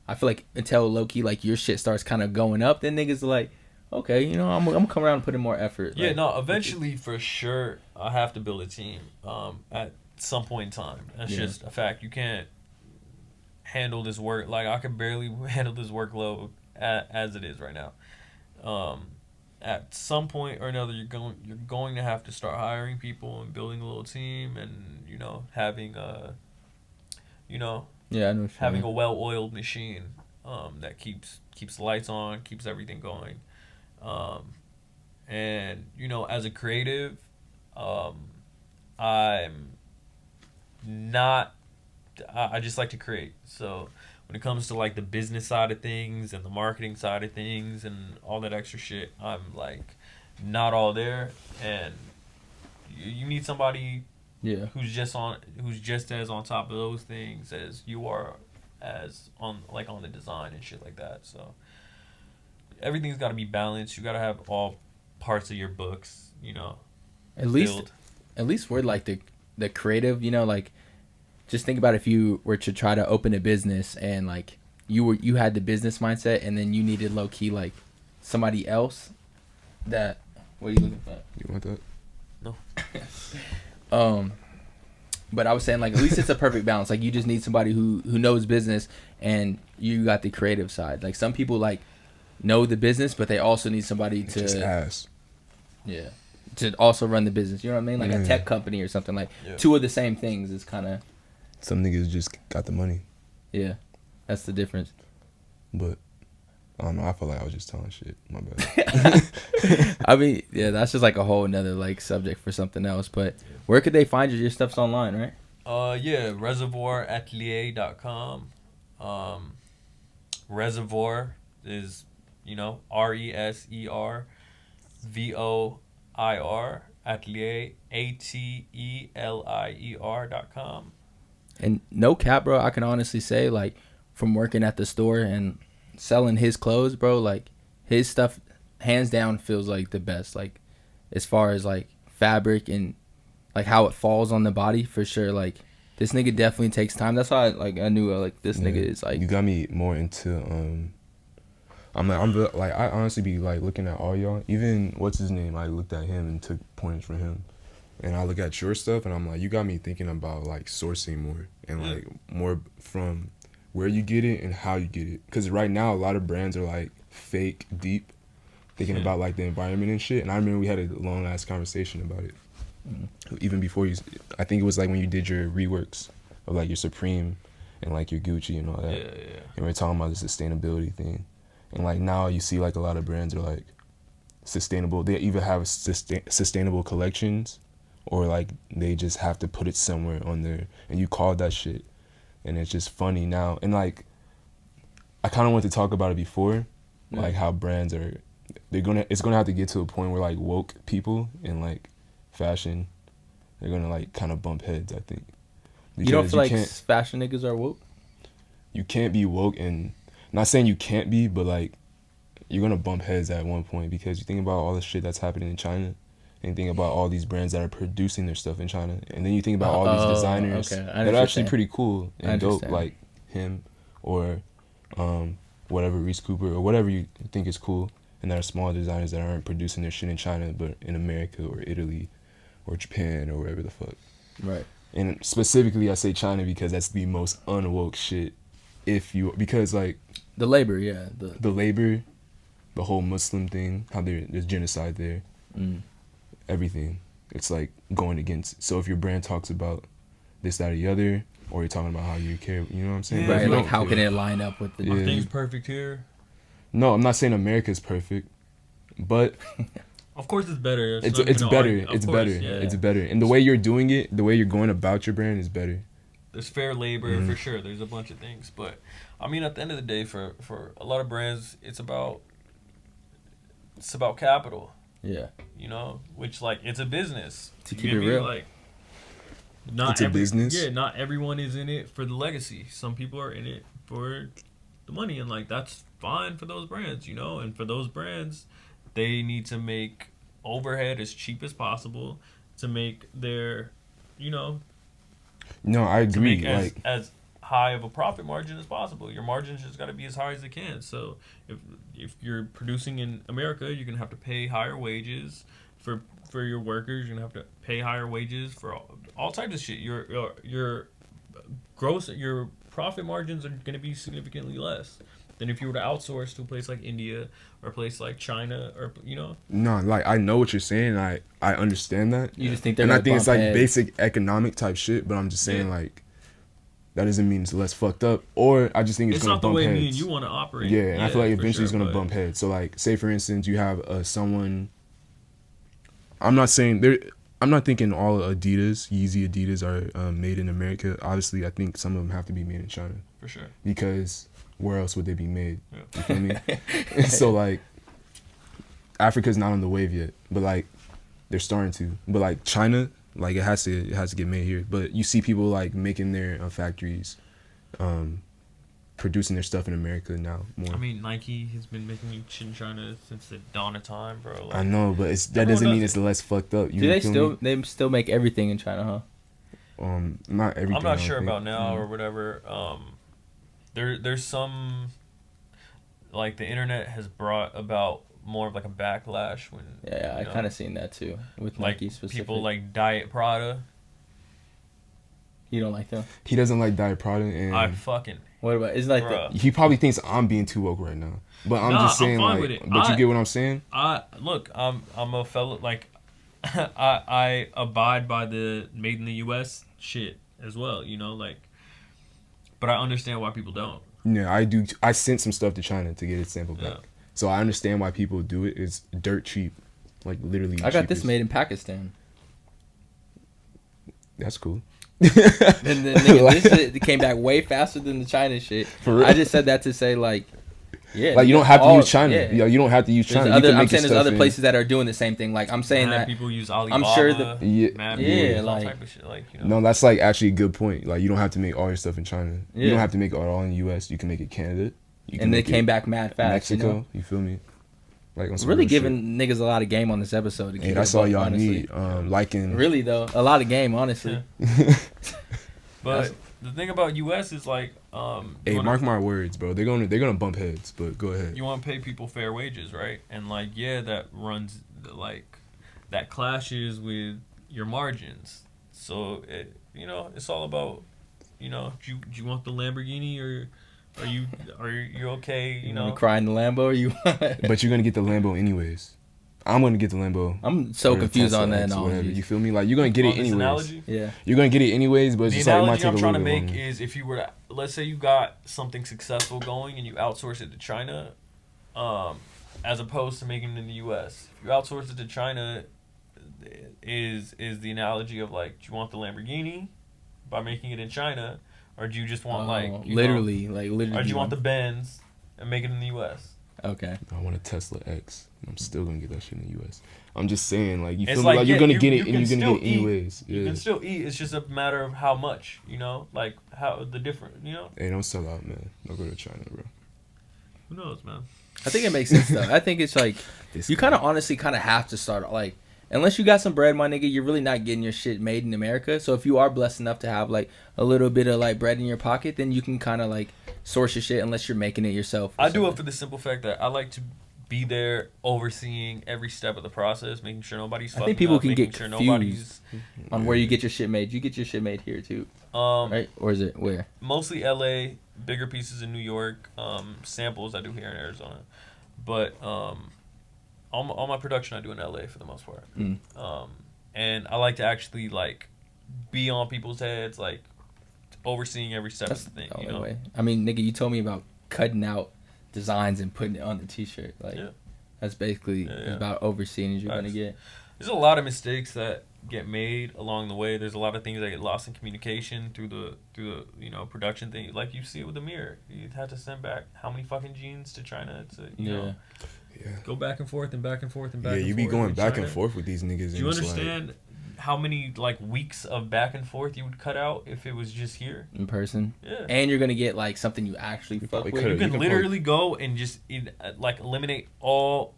I feel like until low-key, like your shit starts kind of going up. Then niggas are like, okay, you know, I'm going to come around and put in more effort. Yeah, like, no, eventually for sure I have to build a team at some point in time. That's just a fact. You can't handle this work. Like I can barely handle this workload as it is right now. At some point or another, you're going to have to start hiring people and building a little team, and you know, having a having a well-oiled machine that keeps the lights on, keeps everything going. And you know, as a creative, I just like to create. So when it comes to like the business side of things and the marketing side of things and all that extra shit, I'm like not all there. And you need somebody who's just as on top of those things as you are, as on the design and shit like that. So everything's got to be balanced. You got to have all parts of your books, you know, at least we're like the creative, you know, like just think about if you were to try to open a business and like you had the business mindset and then you needed low key like somebody else that, what are you looking for? You want that? No. But I was saying like at least it's a perfect balance. Like you just need somebody who knows business and you got the creative side. Like some people like know the business, but they also need somebody to just ask. Yeah. To also run the business. You know what I mean? Like a tech company or something. Like two of the same things is kind of. Some niggas just got the money. Yeah. That's the difference. But I don't know. I feel like I was just telling shit. My bad. I mean, yeah, that's just like a whole another like subject for something else. But where could they find you? Your stuff's online, right? Reservoiratelier.com. Reservoir is, you know, RESERVOIR Atelier ATELIER.com. And no cap, bro, I can honestly say, like, from working at the store and selling his clothes, bro, like, his stuff, hands down, feels like the best. Like, as far as, like, fabric and, like, how it falls on the body, for sure. Like, this nigga definitely takes time. That's why, I knew, like, this nigga is, like... You got me more into, I honestly be like looking at all y'all. Even what's his name? I looked at him and took pointers from him. And I look at your stuff and I'm like, you got me thinking about like sourcing more and like more from where you get it and how you get it. Because right now a lot of brands are like fake deep, thinking about like the environment and shit. And I remember we had a long ass conversation about it. Even before I think it was like when you did your reworks of like your Supreme and like your Gucci and all that. Yeah. And we're talking about the sustainability thing. And like now you see like a lot of brands are like sustainable. They either have sustainable collections or like they just have to put it somewhere on there. And you call that shit. And it's just funny now. And like I kind of want to talk about it before, like how brands are, it's gonna have to get to a point where like woke people in like fashion, they're gonna like kind of bump heads, I think. Because you don't feel like fashion niggas are woke? You can't be woke, and not saying you can't be, but like you're gonna bump heads at one point because you think about all the shit that's happening in China, and you think about all these brands that are producing their stuff in China, and then you think about all these designers that are actually pretty cool and dope, like him or whatever, Reese Cooper or whatever you think is cool, and there are small designers that aren't producing their shit in China but in America or Italy or Japan or wherever the fuck. Right. And specifically I say China because that's the most unwoke shit. Because like the labor, the labor, the whole Muslim thing, how there's genocide there, everything. It's like going against. So if your brand talks about this, that, or the other, or you're talking about how you care, you know what I'm saying? Right. Like how can it line up with the? Are things perfect here? No, I'm not saying America's perfect, but of course it's better. It's better. And the way you're doing it, the way you're going about your brand is better. There's fair labor for sure. There's a bunch of things, but I mean, at the end of the day, for a lot of brands, it's about capital. Yeah. You know, which like it's a business. To keep it real, like it's a business. Yeah, not everyone is in it for the legacy. Some people are in it for the money, and like that's fine for those brands, you know. And for those brands, they need to make overhead as cheap as possible to make their, you know. No, I agree. To make as high of a profit margin as possible. Your margins just got to be as high as it can. So if you're producing in America, you're gonna have to pay higher wages for your workers. You're gonna have to pay higher wages for all types of shit. Your profit margins are gonna be significantly less than if you were to outsource to a place like India or a place like China, or you know. No, like I know what you're saying. I understand that. You just think they're and I think it's like heads. basic economic type shit. But I'm just saying like that doesn't mean it's less fucked up. Or I just think it's gonna not bump the way heads. me and you want to operate. Yeah, and I feel like eventually it's gonna but bump heads. So like, say for instance, you have someone. I'm not thinking all Yeezy Adidas are made in America. Obviously, I think some of them have to be made in China. For sure. Because where else would they be made? Yeah. You feel me? So like, Africa's not on the wave yet, but like, they're starting to. But like China, like it has to get made here. But you see people like making their factories, producing their stuff in America now more. I mean, Nike has been making shit in China since the dawn of time, bro. Like, I know, but that doesn't mean it's less fucked up. Do they still make everything in China, huh? Not everything. I'm not sure about now or whatever. There's some, like, the internet has brought about more of like a backlash when I kind of seen that too with like Nike specifically. people like Diet Prada. You don't like them? He doesn't like Diet Prada, and I fucking. What about? It's like he probably thinks I'm being too woke right now, but I'm just saying, I'm fine like, with it. But you get what I'm saying? Look, I'm a fellow, like, I abide by the made in the U.S. shit as well, you know, like, but I understand why people don't. Yeah, I do. I sent some stuff to China to get it sampled back, so I understand why people do it. It's dirt cheap, like literally. I got this made in Pakistan. That's cool. And then this shit came back way faster than the China shit. For real? I just said that to say like, yeah, like you don't have to use China. Yeah, you don't have to use China. I'm saying there's other places that are doing the same thing. Like I'm saying that people use Alibaba. I'm sure that use all like type of shit, like, you know. No, that's like actually a good point. Like you don't have to make all your stuff in China. Yeah. You don't have to make it all in the U.S. You can make it Canada. And they came back mad fast. Mexico, you feel me? Like on some really real giving niggas a lot of game on this episode. Hey, that's all y'all need. Liking. Really though, a lot of game, honestly. But The thing about U.S. is like, Hey, mark my words, bro. They're gonna bump heads, but go ahead. You want to pay people fair wages, right? And like, yeah, that runs like that clashes with your margins. So it's all about, do you want the Lamborghini or are you okay? You know, cry in the Lambo or you? But you're gonna get the Lambo anyways. I'm gonna get the Lambo. I'm so confused on that analogy. You feel me? Like you're gonna get it anyways. Analogy? Yeah. You're gonna get it anyways, but it's The just like it might analogy take I'm a trying to little bit make longer. is if you were to, let's say you got something successful going and you outsource it to China, as opposed to making it in the U.S. If you outsource it to China, is the analogy of like, do you want the Lamborghini by making it in China, or do you just want literally, or do you want the Benz and make it in the U.S.? Okay. I want a Tesla X. I'm still gonna get that shit in the U.S. I'm just saying, like, you It's feel like, me? Like, yeah, you're gonna you- get you it, can and you're gonna still get it anyways. You Yeah. can still eat. It's just a matter of how much, like how the different, Hey, don't sell out, man. Don't go to China, bro. Who knows, man? I think it makes sense though. I think it's like you kind of honestly kind of have to start like unless you got some bread, my nigga, you're really not getting your shit made in America. So if you are blessed enough to have like a little bit of like bread in your pocket, then you can kind of like source your shit unless you're making it yourself. I do it for the simple fact that I like to be there overseeing every step of the process, making sure nobody's fucking I think people up, can making get sure confused on where you get your shit made. You get your shit made here too, right? Or is it where? Mostly LA, bigger pieces in New York, samples I do here in Arizona. But all my production I do in LA for the most part. And I like to actually like be on people's heads, like overseeing every step of the thing. The only way. I mean, nigga, you told me about cutting out designs and putting it on the t-shirt. Like that's basically about overseeing as you're gonna get. There's a lot of mistakes that get made along the way. There's a lot of things that get lost in communication through the production thing. Like you see it with the mirror. You'd have to send back how many fucking jeans to China to go back and forth and back and forth and back. Yeah, and you forth be going with back China. and forth with these niggas. Do you understand how many like weeks of back and forth you would cut out if it was just here in person? Yeah. And you're gonna get like something you actually fuck with. You can literally go and just like eliminate all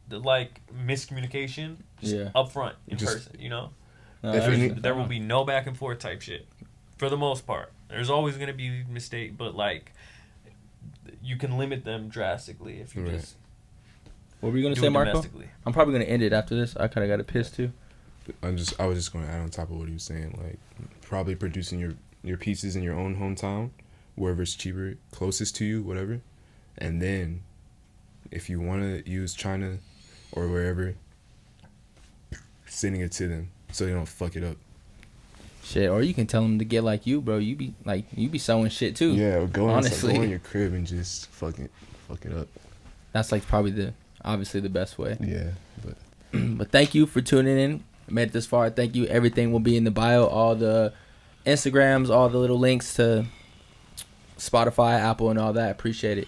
the like miscommunication up front in person, there will be no back and forth type shit for the most part. There's always going to be a mistake, but like you can limit them drastically if you just what were you going to say, Marco? I'm probably going to end it after this. I kind of got a piss too. I was just going to add on top of what he was saying, like probably producing your pieces in your own hometown, wherever it's cheaper, closest to you, whatever. And then if you want to use China or wherever, sending it to them so they don't fuck it up. Shit, or you can tell them to get like you, bro. You be sewing shit too. Yeah, go honestly. Go in your crib and just fuck it up. That's like probably obviously the best way. Yeah, but thank you for tuning in. Made it this far. Thank you. Everything will be in the bio. All the Instagrams, all the little links to Spotify, Apple, and all that. Appreciate it.